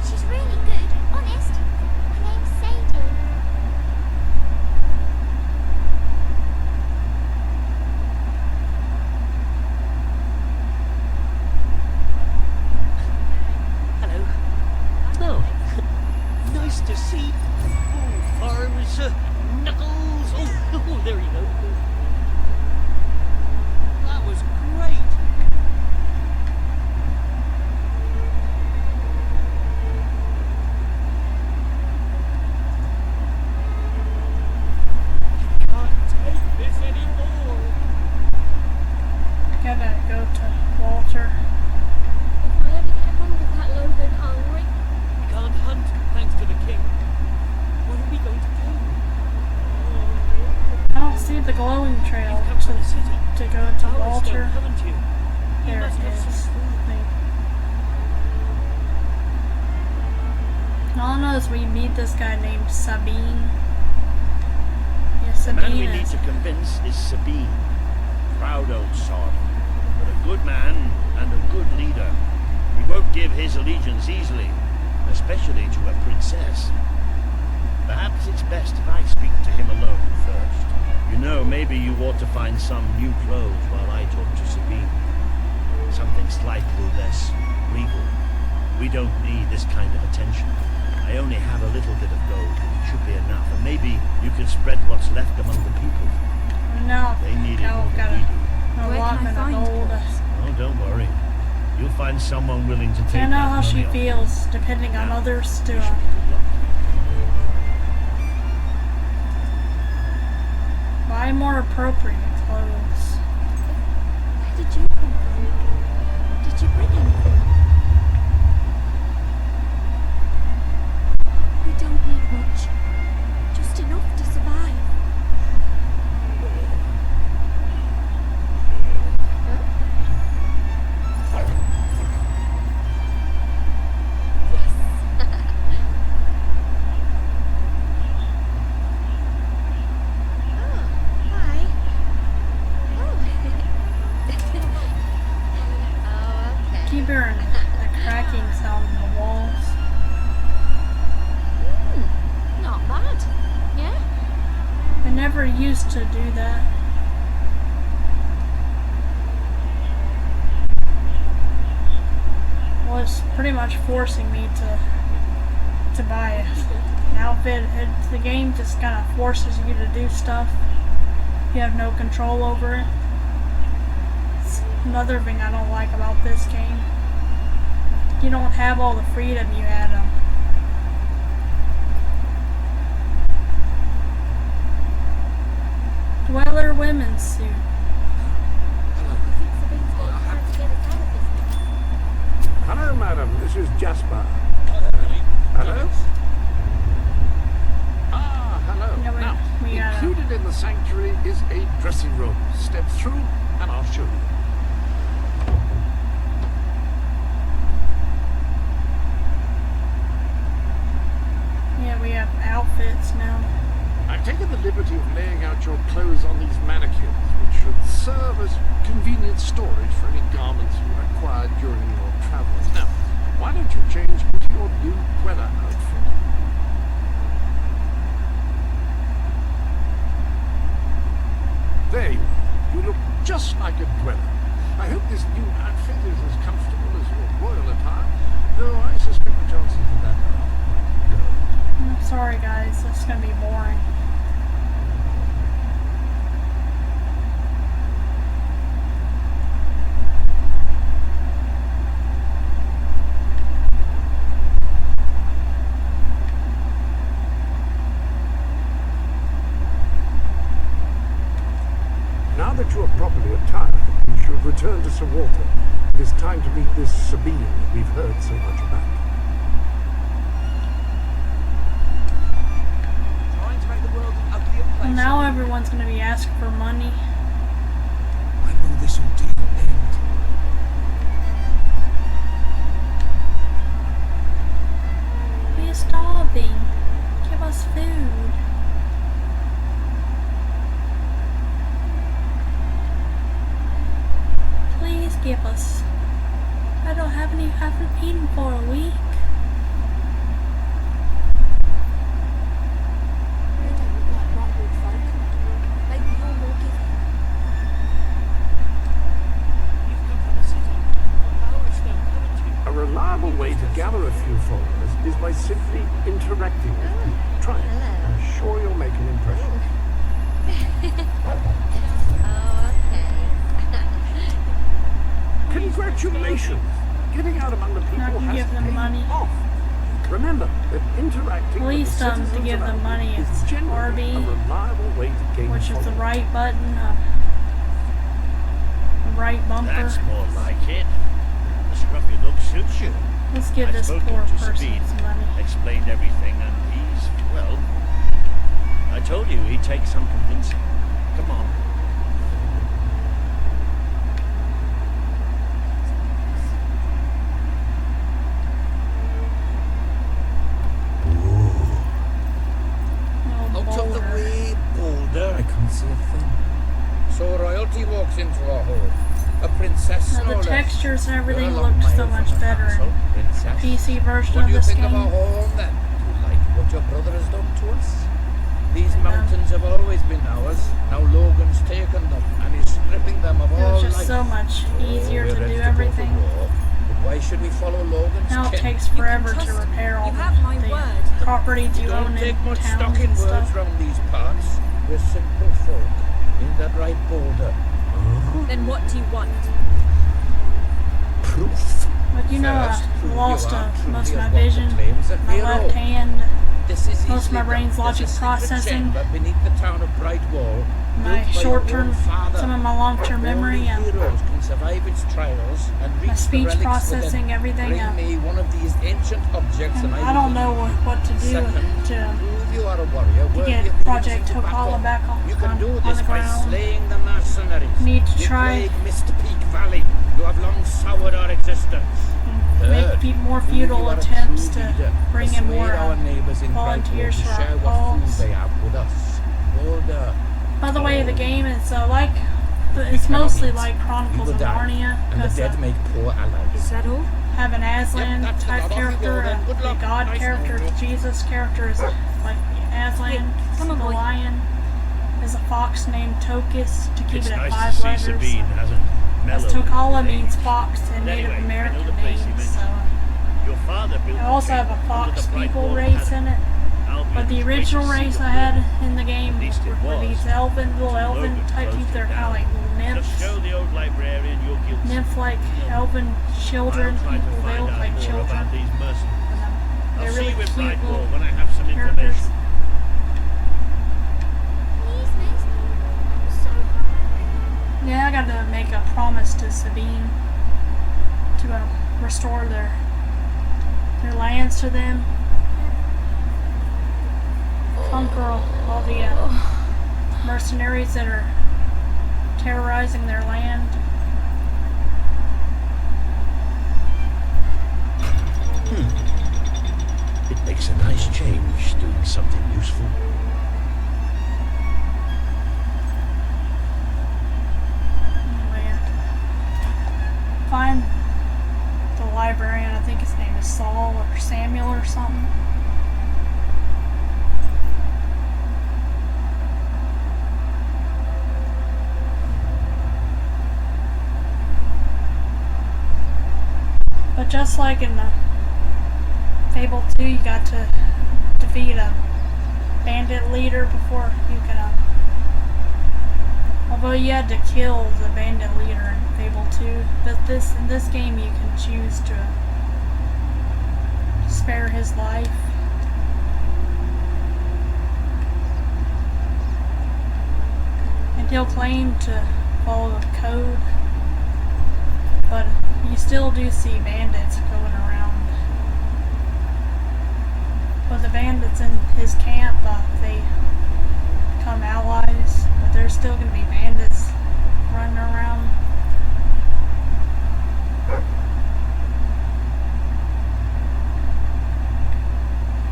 She's really good, honest. Her name's Sadie. Hello. Oh, nice to see. Oh, arms, knuckles. Oh, there you go. That was gotta go to Walter. If I ever get hungry that Logan hungry. We can't hunt, thanks to the king. What are we going to do? I don't see the glowing trail You've come from the city. to go to Power Walter. Stone, haven't you? You There it must have some is. food. All I know is we meet this guy named Sabine. Yeah, The man we Sabine need is. to convince is Sabine. Proud old sod, but a good man and a good leader. He won't give his allegiance easily, especially to a princess. Perhaps it's best if I speak to him alone first. You know, maybe you ought to find some new clothes while I talk to Sabine. Something slightly less regal. We don't need this kind of attention. I only have a little bit of gold, and it should be enough. And maybe you can spread what's left among the people. No, They need it now more I've than got we do. a Where lot can I of find gold. Oh, don't worry. You'll find someone willing to take I know that how she money off you. feels, depending on Now, others to wish me good luck. buy more appropriate clothes. Where did you come from? Did you bring anything? We don't need much. Just enough to survive. Keep hearing the cracking sound in the walls. Not bad. Yeah? I never used to do that. Well, it's pretty much forcing me to buy it. An outfit, the game just kind of forces you to do stuff. You have no control over it. It's another thing I don't like about this game. You don't have all the freedom you had Dweller women's suit. Hello, madam. This is Jasper. Hello? Ah, hello. Yeah, now, we gotta- included in the sanctuary is a dressing room. Step through and I'll show you. Yeah, we have outfits now. I've taken the liberty of laying out your clothes on these mannequins, which should serve as convenient storage for any garments you acquired during your travels. Now, why don't you change into your new dweller outfit? There you are. You look just like a dweller. I hope this new outfit is as comfortable as your royal attire, though I suspect the chances of that are low. I'm sorry guys, this is gonna be boring. Now that you are properly attired, you should return to Sir Walter. It is time to meet this Sabine that we've heard so much about. Trying to make the world an uglier place. Well, now everyone's gonna be asking for money. When will this ordeal end? We are starving. Give us food. Please give us. I don't have any. Haven't eaten for a week. They don't look like Rockwood folk. Maybe you're more giving. You've come from the city. From Power Stone, haven't you? A reliable way to gather a few followers is by simply interacting with people. Try it. I'm sure you'll make an impression. Congratulations! Getting out among the people Now I can has give them paid money. off. Remember that interacting Please with the tell them to citizens give them around money. you is It's generally RB, a reliable way to gain which is the followers. right button. right bumper. That's more like it. The scruffy look suits you. Let's give I've this spoken poor to person Sabine, some money. explained everything, and he's, well, I told you he'd take some convincing. Come on. No, Out of the boulder. way, Boulder. I can't see a thing. So royalty walks into our home. A princess, Now, no the less. textures and everything You're a long looked so mile much from the better castle, in princess. PC version What of do you this think game. of our home, then? Do you like what your brother has done to us? These And, mountains have always been ours. Now Logan's taken them, and he's stripping them of It all was just life. so much easier we're to ready do go to everything. war. But why should we follow Logan's Now it kin? takes You can forever to trust me. repair all You have my the word. properties You you don't own take in much towns stock in and words stuff. round these parts. We're simple folk. Ain't that right, Boulder? Then what do you want? Proof. But you know, First, I prove lost you are most truly of my as what the vision, claims of my hero. left hand, This is most of my easily brain's done. logic There's a secret processing, chamber beneath the town of Brightwall, my built by short-term, your own father. some of my long-term memory, Only heroes can survive its trials and reach my speech the relics processing, within. everything. Bring me one of these ancient objects, And and I don't know will believe what to do Second, to prove you are a warrior worthy get of leading Project us into battle. Tokala back You can do on this the by ground. slaying the mercenaries. Need to You try plague Mist Peak Valley. You have long soured our existence. and make more prove you futile are a attempts true to leader. bring in Persuade more our neighbors in volunteers Brightwall for to share our what food cause. they have with us. Boulder. By the way, the game is like, We it's cannot mostly eat. like We Chronicles will of die, Narnia, and the because dead make poor allies. Is that all? have an Yep, Aslan that's type it. Off you character, go then. and Good the luck. God Nice character, knowing you. Jesus character is like Aslan, Hey, come on, the boy. lion is a fox named Tokus to keep It's it at nice 5 to see letters. Sabine hasn't As mellowed. Tokala with means age. fox in But Native anyway, I know American the place you names, mentioned. so Your father built I the also have a chamber under fox the people Brightwall race Academy. in it. Albion's But the original greatest race seat I of had building. in the game At least it were was. these little elven Logan type closed people. it They're kind of down. like little nymphs. Just show the old librarian your guilt. Nymph-like elven children, I'll try to people, they find look out like more children. about these mercenaries. They're I'll see really you in cute Brightwall little when I have some characters. information. Please, miss. I'm so hungry. Yeah, I got to make a promise to Sabine to restore their lands to them. Conquer all the mercenaries that are terrorizing their land. It makes a nice change doing something useful. Anyway, find the librarian. I think his name is Saul or Samuel or something. But just like in Fable 2, you got to defeat a bandit leader before you can, although you had to kill the bandit leader in Fable 2, but in this game you can choose to spare his life. And he'll claim to follow the code, but you still do see bandits going around. But the bandits in his camp, they become allies, but there's still going to be bandits running around.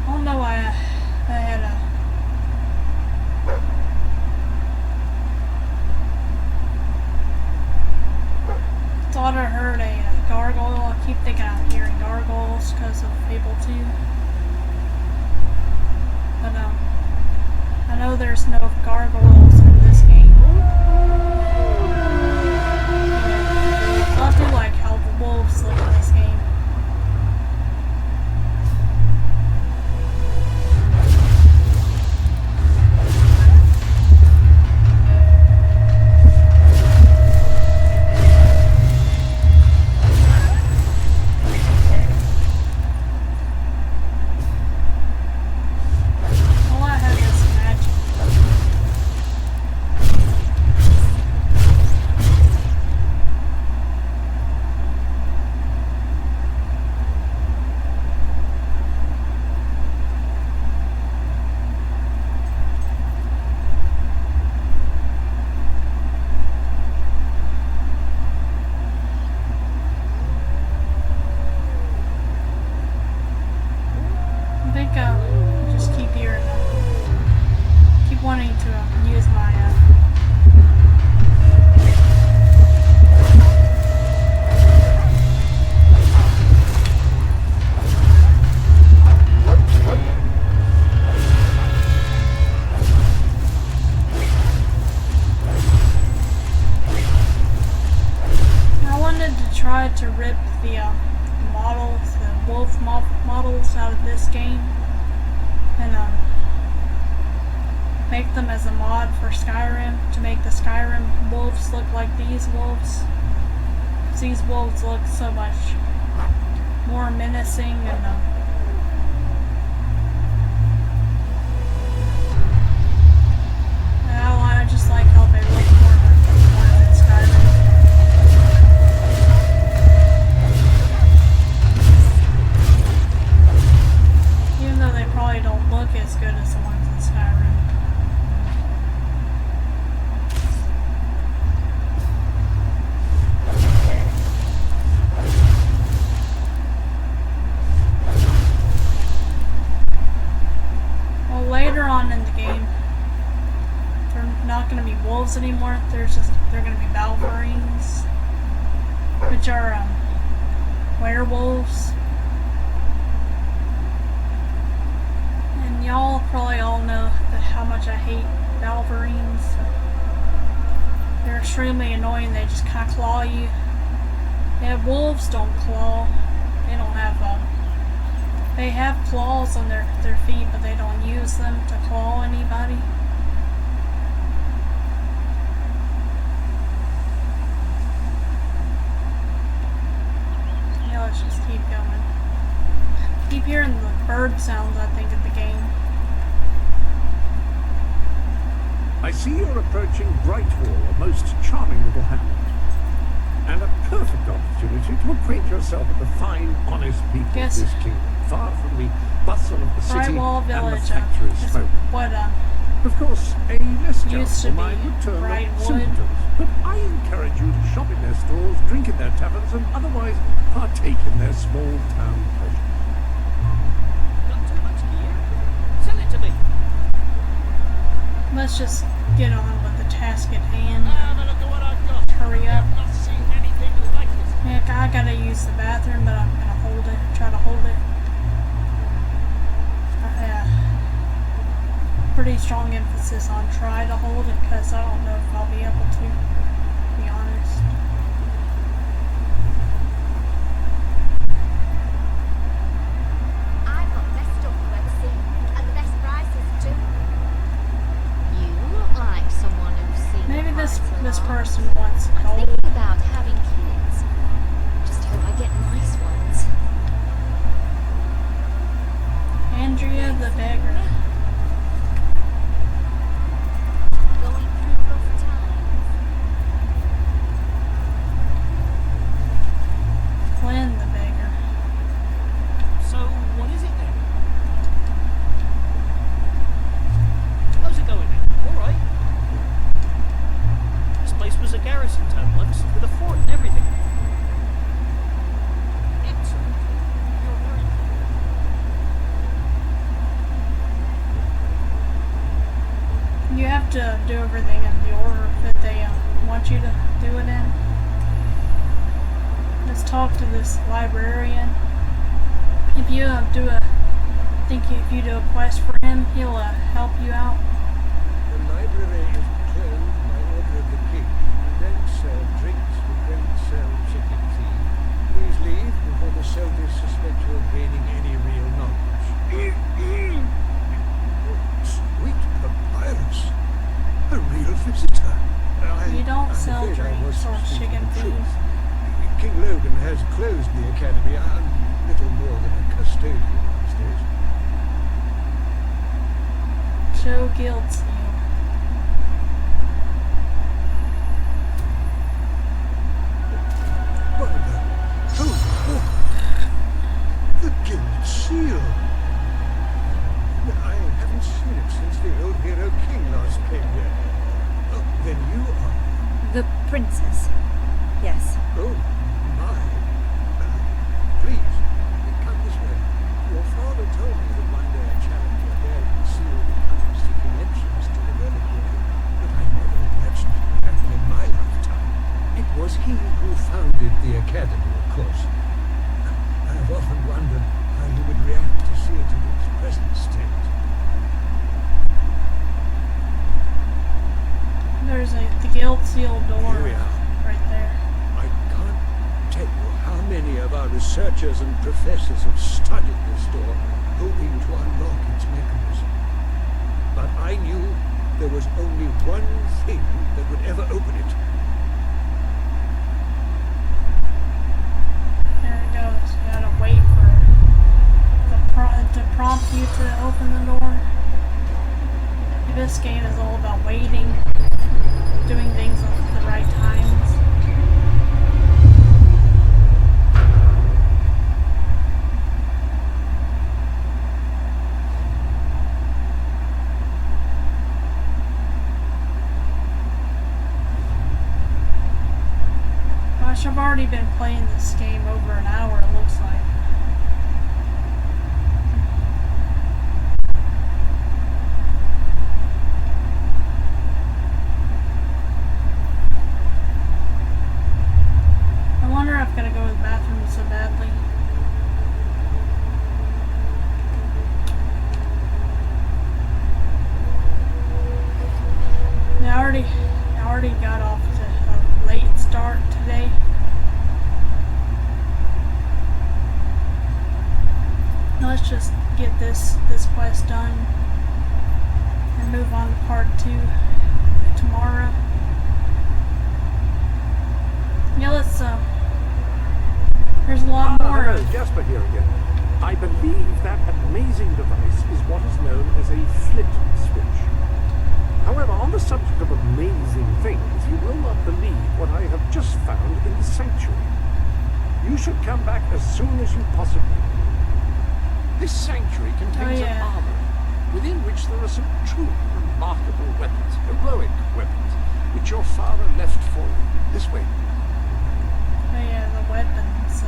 I don't know why I had thought I heard a gargoyle. I keep thinking I'm hearing gargoyles because of Fable 2. But I know there's no gargoyles in this game. I do like how the wolves look in this game. All I have is magic. tried to rip the models, the wolf models out of this game, and make them as a mod for Skyrim to make the Skyrim wolves look like these wolves. These wolves look so much more menacing and I just like how they look more than Skyrim. Even though they probably don't look as good as the ones in Skyrim. Well, later on in the game, they're not going to be wolves anymore. They're going to be Valverines, which are werewolves. And y'all probably all know how much I hate Valverines. They're extremely annoying. They just kind of claw you. Yeah, wolves don't claw. They don't have they have claws on their feet, but they don't use them to claw anybody. Yeah, let's just keep going. Keep hearing the bird sounds, I think, of the game. I see you're approaching Brightwall, a most charming little hamlet. And a perfect opportunity to acquaint yourself with the fine, honest people of this kingdom, far from the bustle of the city Brightwall and the Village, factory smoke. What Of course, a less used to charitable be mind would turn them Brightwood. simpletons, but I encourage you to shop in their stores, drink in their taverns, and otherwise partake in their small town pleasures. Got too much gear? Sell it to me. Let's just get on with the task at hand. Have a look at what I've got. Hurry up. I've not seen anything like it. Heck, I gotta use the bathroom, but I'm gonna hold it. Try to hold it. Pretty strong emphasis on try to hold it, because I don't know if I'll be able to be honest. I've got the best stuff you've ever seen, and the best prices too. You look like someone who's seen Maybe quite this a lot. person wants I'm gold. thinking about having kids. Just hope I get nice ones. Andrea the beggar. Going through rough times. Glenn the beggar. So, what is it then? How's it going then? Alright. This place was a garrison town once, with a fort and everything. Excellent. You're very You have to do everything in the order that they want you to do it in. Let's talk to this librarian. If you do a quest for him, he'll help you out. The library is closed by order of the king. We don't sell drinks, we don't sell chicken feed. Please leave before the soldiers suspect you're gaining any real knowledge. Sweet papyrus. A real visitor. You don't I'm sell afraid I was drinks or speaking chicken the feed. truth. King Logan has closed the academy. I'm little more than a custodian these days. Joe Guildseal. Barbara! Oh! The Guild Seal! I haven't seen it since the old hero king last came here. Oh, then you are... The princess. Yes. Oh, my. Please, come this way. Your father told me that one day a challenger dared the seal would come seeking entrance to the reliquary, but I never imagined it would happen in my lifetime. It was he who founded the academy, of course. I've often wondered how he would react to see it in its present state. There's the Guildseal door Here we are. right there. I can't take researchers and professors have studied this door, hoping to unlock its mechanism. But I knew there was only one thing that would ever open it. There it goes. You gotta wait for to prompt you to open the door. This game is all about waiting, doing things at the right times. Gosh, I've already been playing this game over an hour, it looks like. I wonder if I'm gonna go to the bathroom so badly. I already got off to a late start today. Let's just get this quest done and move on to part 2 tomorrow. Yeah, let's there's a lot more. Hello, Jasper here again. I believe that amazing device is what is known as a flit switch. However, on the subject of amazing things, you will not believe what I have just found in the sanctuary. You should come back as soon as you possibly can. This sanctuary contains an armory, within which there are some truly remarkable weapons, heroic weapons, which your father left for you. This way. Oh yeah, the weapons.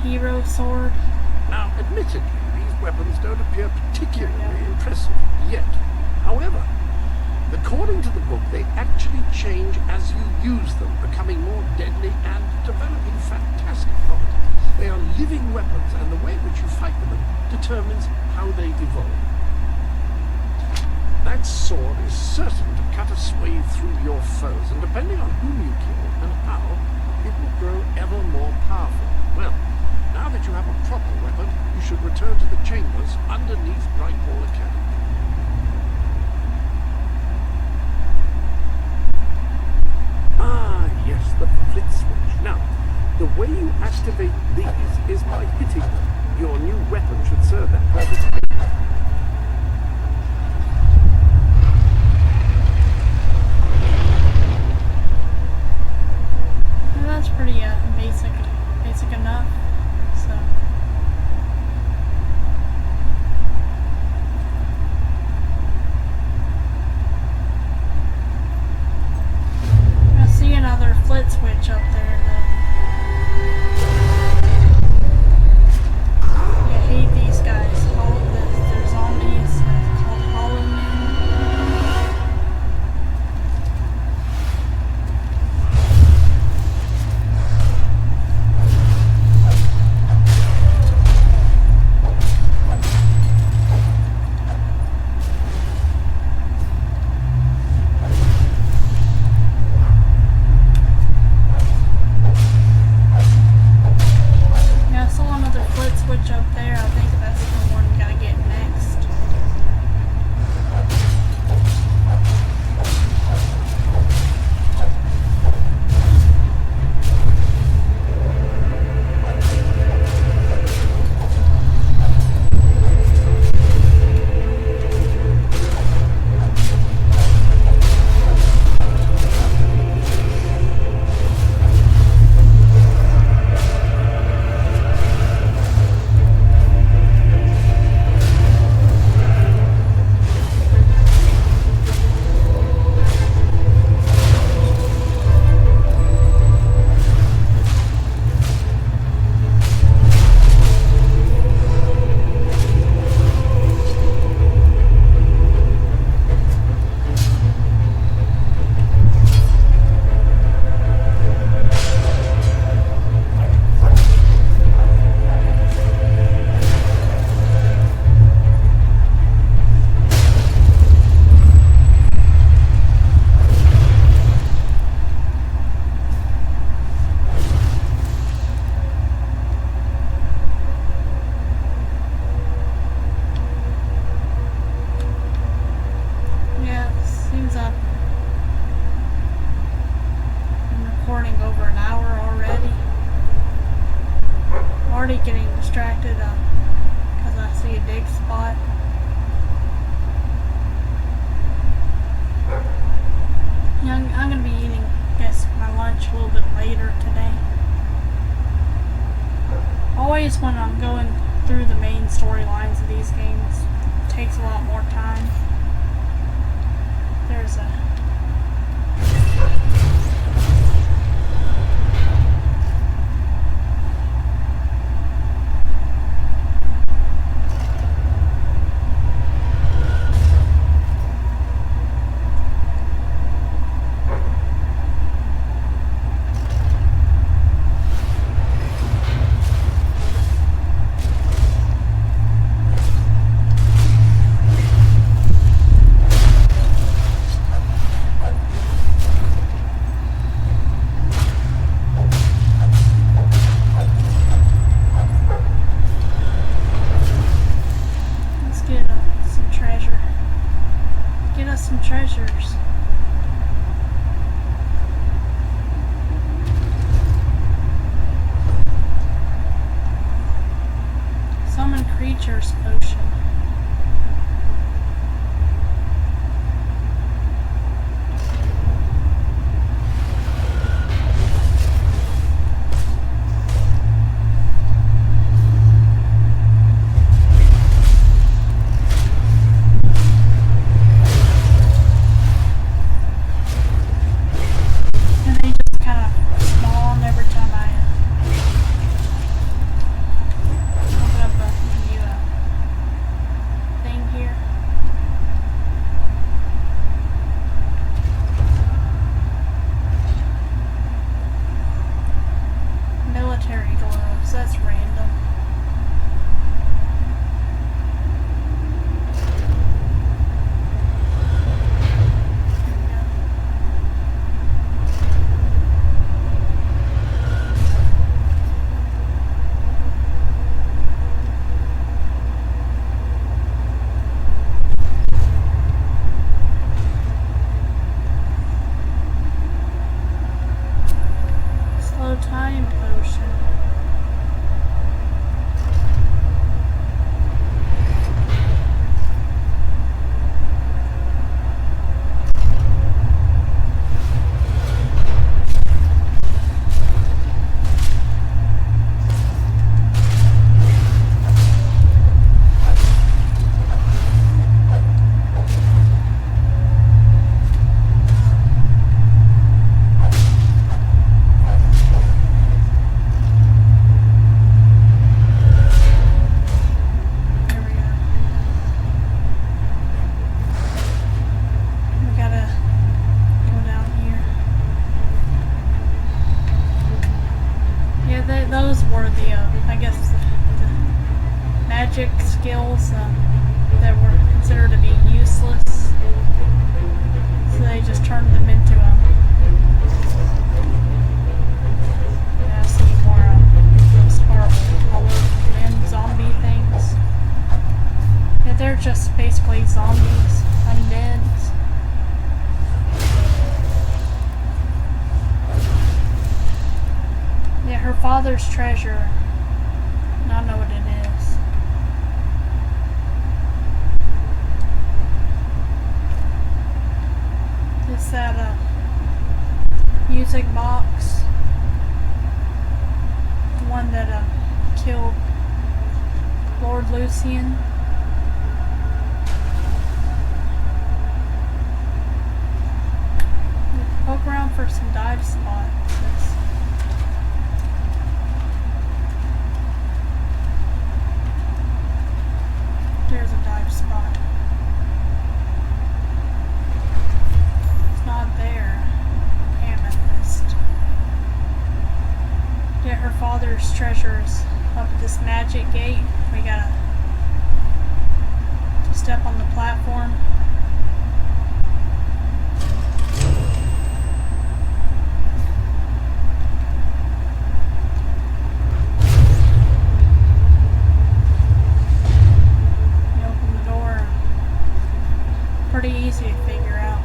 Hero sword. Now, admittedly, these weapons don't appear particularly impressive yet. However, according to the book, they actually change as you use them, becoming more deadly and developing fantastic properties. They are living weapons, and the way in which you fight with them determines how they evolve. That sword is certain to cut a swathe through your foes, and depending on whom you kill and how, it will grow ever more powerful. Well, now that you have a proper weapon, you should return to the chambers underneath Brightwall Academy. Ah, yes, the flit switch. Now, the way you activate these is by hitting them. Your new weapon should serve that purpose. Well, that's pretty basic enough. So. I see another flit switch up there then. door already. I'm already getting distracted because I see a dig spot. Yeah, I'm going to be eating, I guess, my lunch a little bit later today. Always when I'm going through the main storylines of these games, it takes a lot more time. There's a... some treasures. Summon creatures potion. That's random. Slow time potion. Those were the, I guess, the magic skills that were considered to be useless. So they just turned them into, yeah, I see more, those horrible men zombie things. Yeah, they're just basically zombies, undeads. Yeah, her father's treasure. I don't know what it is. It's that music box. The one that killed Lord Lucian. Poke around for some dive spots. There's a dive spot. It's not there. Amethyst. Yeah, her father's treasures up this magic gate. We gotta step on the platform. Pretty easy to figure out.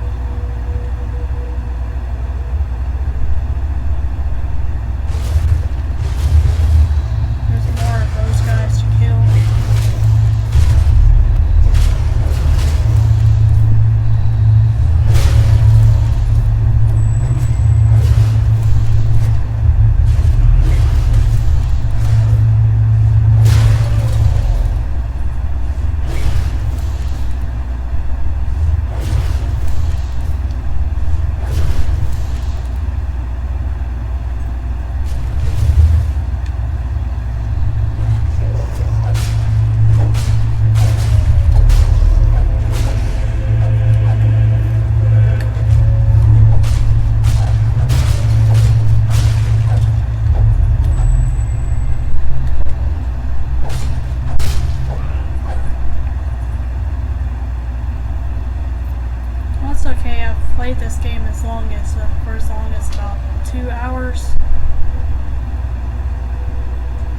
for as long as about 2 hours.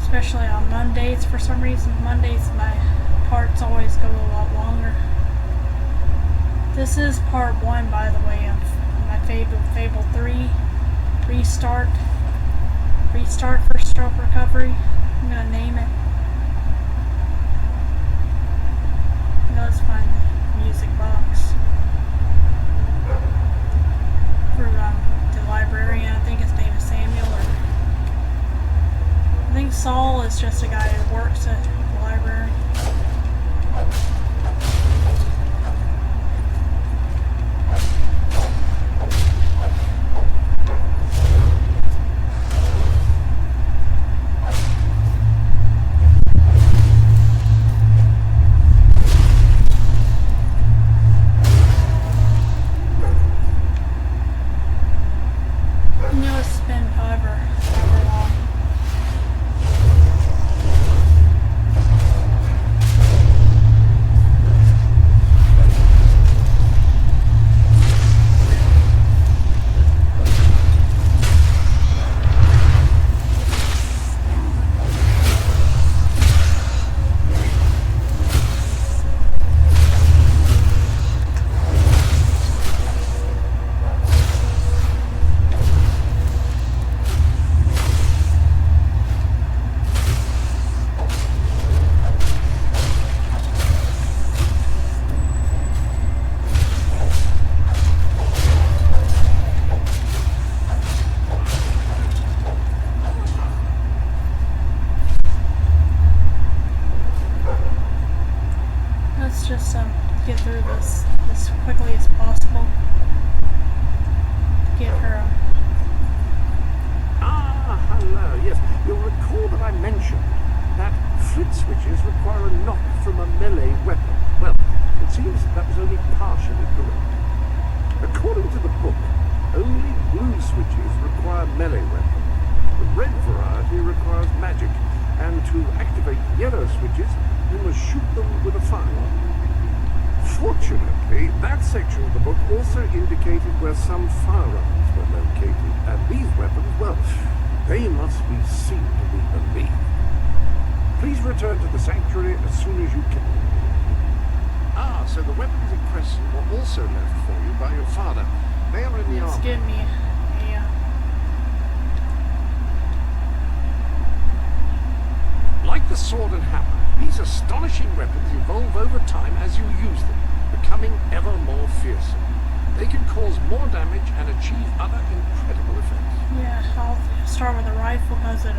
Especially on Mondays, for some reason. Mondays my parts always go a lot longer. This is part 1, by the way, of my Fable 3 restart for stroke recovery. I'm gonna name it. Let's find the music box for the librarian. I think his name is Samuel, or I think Saul is just a guy who works at the library. Just get through this as quickly as possible. Get her. Hello. Yes, you'll recall that I mentioned that flint switches require a knock from a melee weapon. Well, it seems that was only partially correct. According to the book, only blue switches require melee weapons. The red variety requires magic, and to activate yellow switches, you must shoot them with a firearm. Fortunately, that section of the book also indicated where some firearms were located, and these weapons, well, they must be seen to be believed. Please return to the sanctuary as soon as you can. So the weapons in Crescent were also left for you by your father. They are in the army. Give me Like the sword and hammer, these astonishing weapons evolve over time as you use them, becoming ever more fearsome. They can cause more damage and achieve other incredible effects. Yeah, I'll start with a rifle because it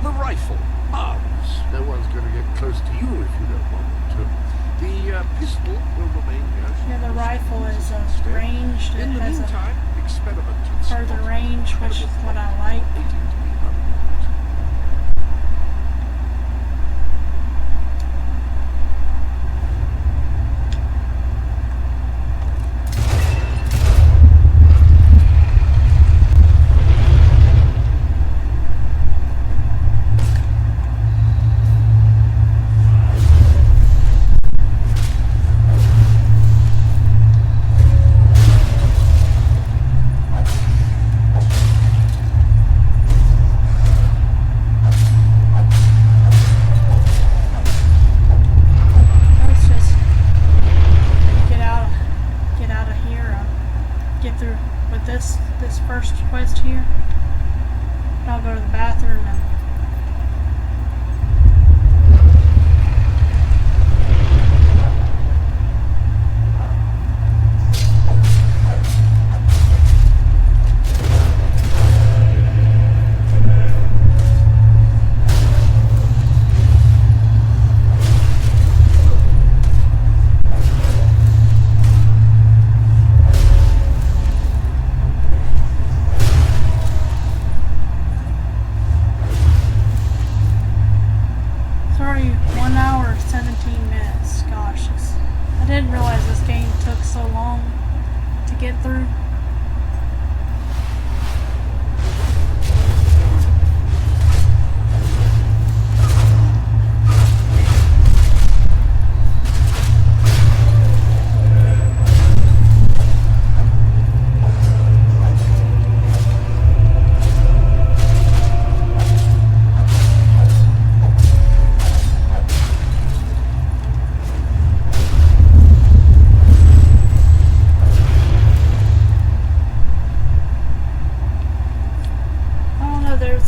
The rifle. No one's going to get close to you if you don't want them to. The pistol will remain as yeah, the rifle is ranged. In It the has meantime, experiment a further range, which is what I like. This first quest here. I'll go to the bathroom and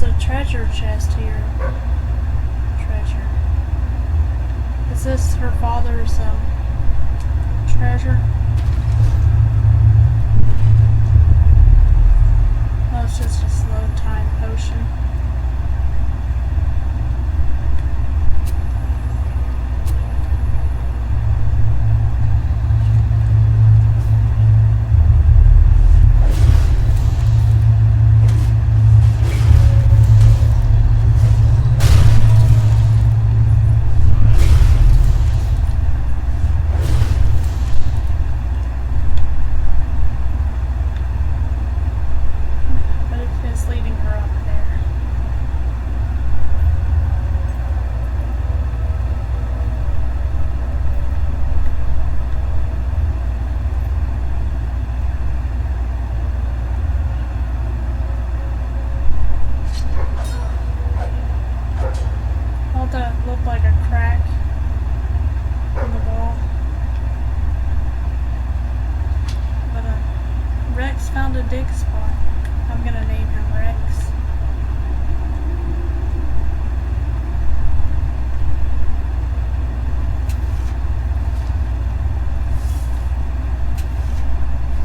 There's a treasure chest here. Treasure. Is this her father's treasure? No, it's just a slow time potion. Leading her up there. All that looked like a crack in the wall. But Rex found a dig spot. I'm gonna name him Rex.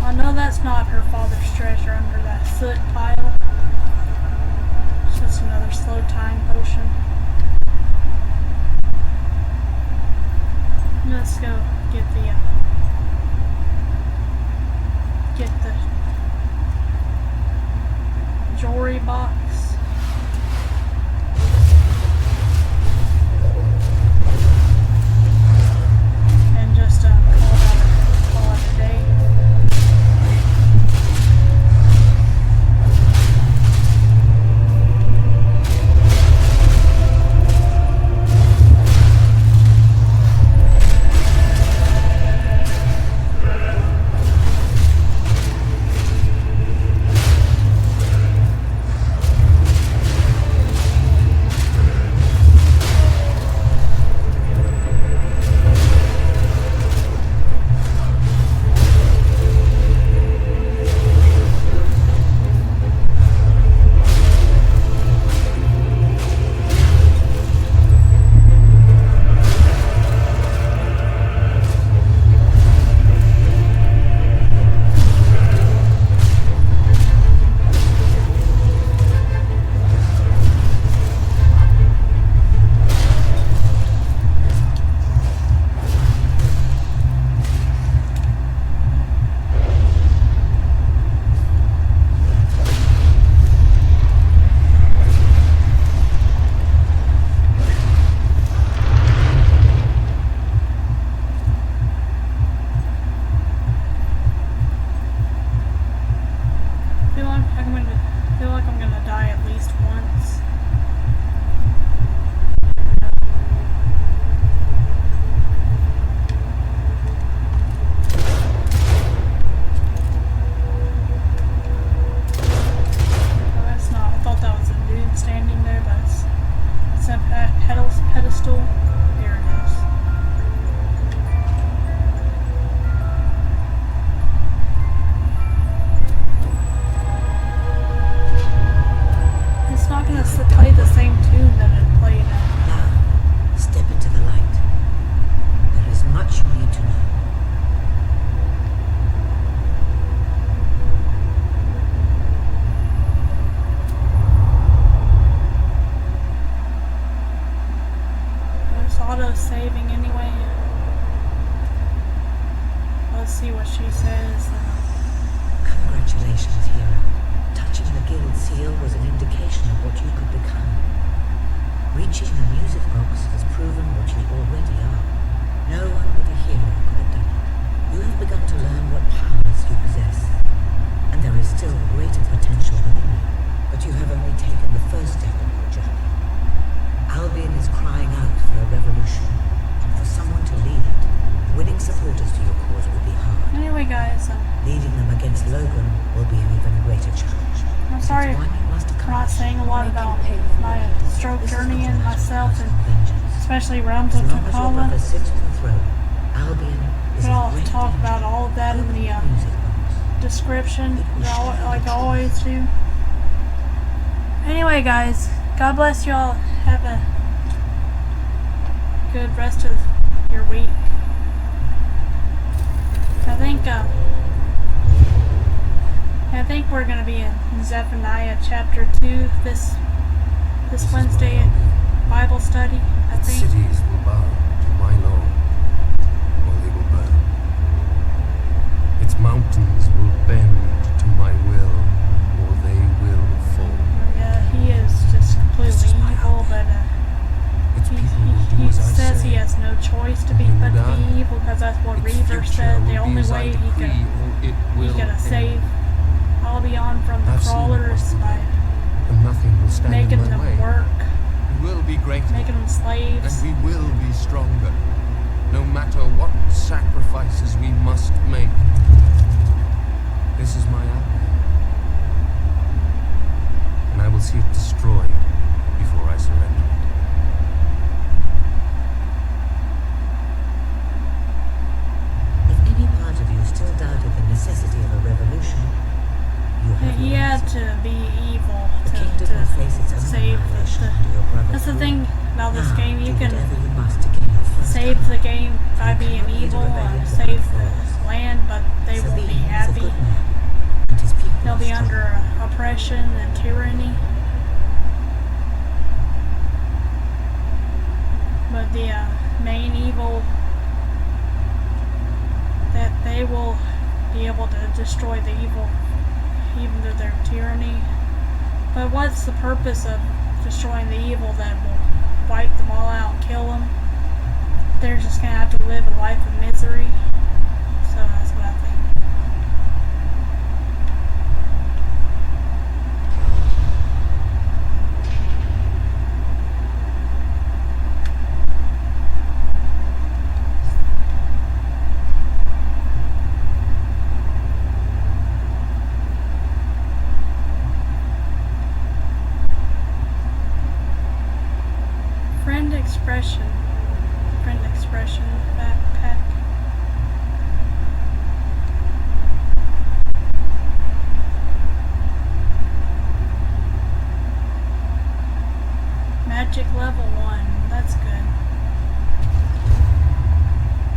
I know that's not her father's treasure under that soot pile. It's just another slow time potion. Let's go get the jewelry box. And just call it a day. Auto-saving anyway. Let's see what she says. Congratulations, hero. Touching the guild seal was an indication of what you could become. Reaching the music box has proven what you already are. No one but a hero could have done it. You have begun to learn what powers you possess, and there is still greater potential within you, but you have only taken the first step in your journey. Albion is crying out for a revolution, and for someone to lead it. Winning supporters to your cause will be hard. Anyway, guys, leading them against Logan will be an even greater challenge. I'm sorry for not saying a lot about my stroke journey and myself, and especially Realms of Takala. But I'll talk about all of that in the description, like I always do. Anyway, guys, God bless you all. Have a good rest of your week. I think we're gonna be in Zephaniah chapter 2 this Wednesday at Bible study. I think. Cities will bow to my law, or they will burn. Its mountains will bend to my will, or they will fall. Yeah, he is just completely evil, but he says he has no choice to be but to be evil, because that's what Reaver said. The only way he can save all beyond from the crawlers by making them work, we will be greater, making them slaves. And we will be stronger, no matter what sacrifices we must make. This is my outline, and I will see it destroyed before I surrender it. If any part of you still doubted the necessity of a revolution, you have He your had answer. to be evil The to kingdom will face its own save annihilation under your brother's That's the rule. thing about this Now, game. You do can whatever you must to gain your first save time. the game by You being cannot lead a evil rebellion and to save the the falls. land, but they won't be Sabine is a happy. good man, and his people They'll are be strong. under oppression and tyranny. But the main evil, that they will be able to destroy the evil even through their tyranny. But what's the purpose of destroying the evil that will wipe them all out and kill them? They're just gonna have to live a life of misery. So that's what I think. Friend expression backpack. Magic level 1, that's good.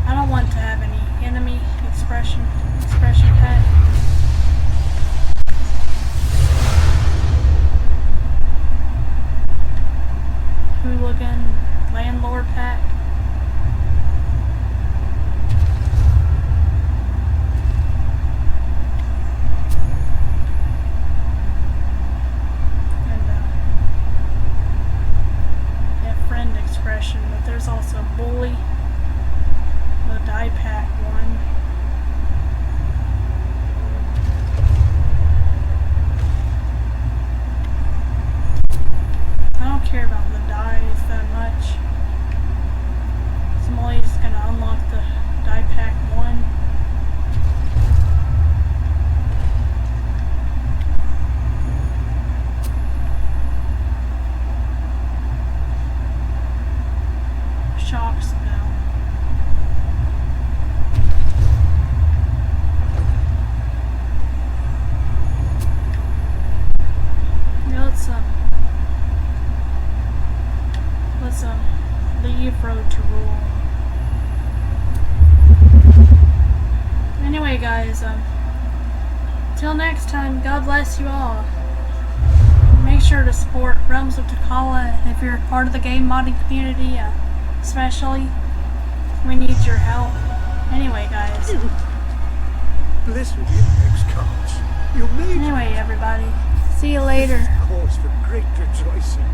I don't want to have any enemy expression pack. Hooligan landlord pack. And yeah, friend expression, but there's also bully, the die pack one. I don't care about the dies that much. So I'm only just gonna unlock the die pack 1. Shocks now. Yeah, let's leave Road to Rule. Anyway, guys, till next time, God bless you all. Make sure to support Realms of Takala, and if you're part of the game modding community, especially, we need your help. Anyway, guys. Blessed index cards. You made Anyway, everybody. See you later. cause for great rejoicing.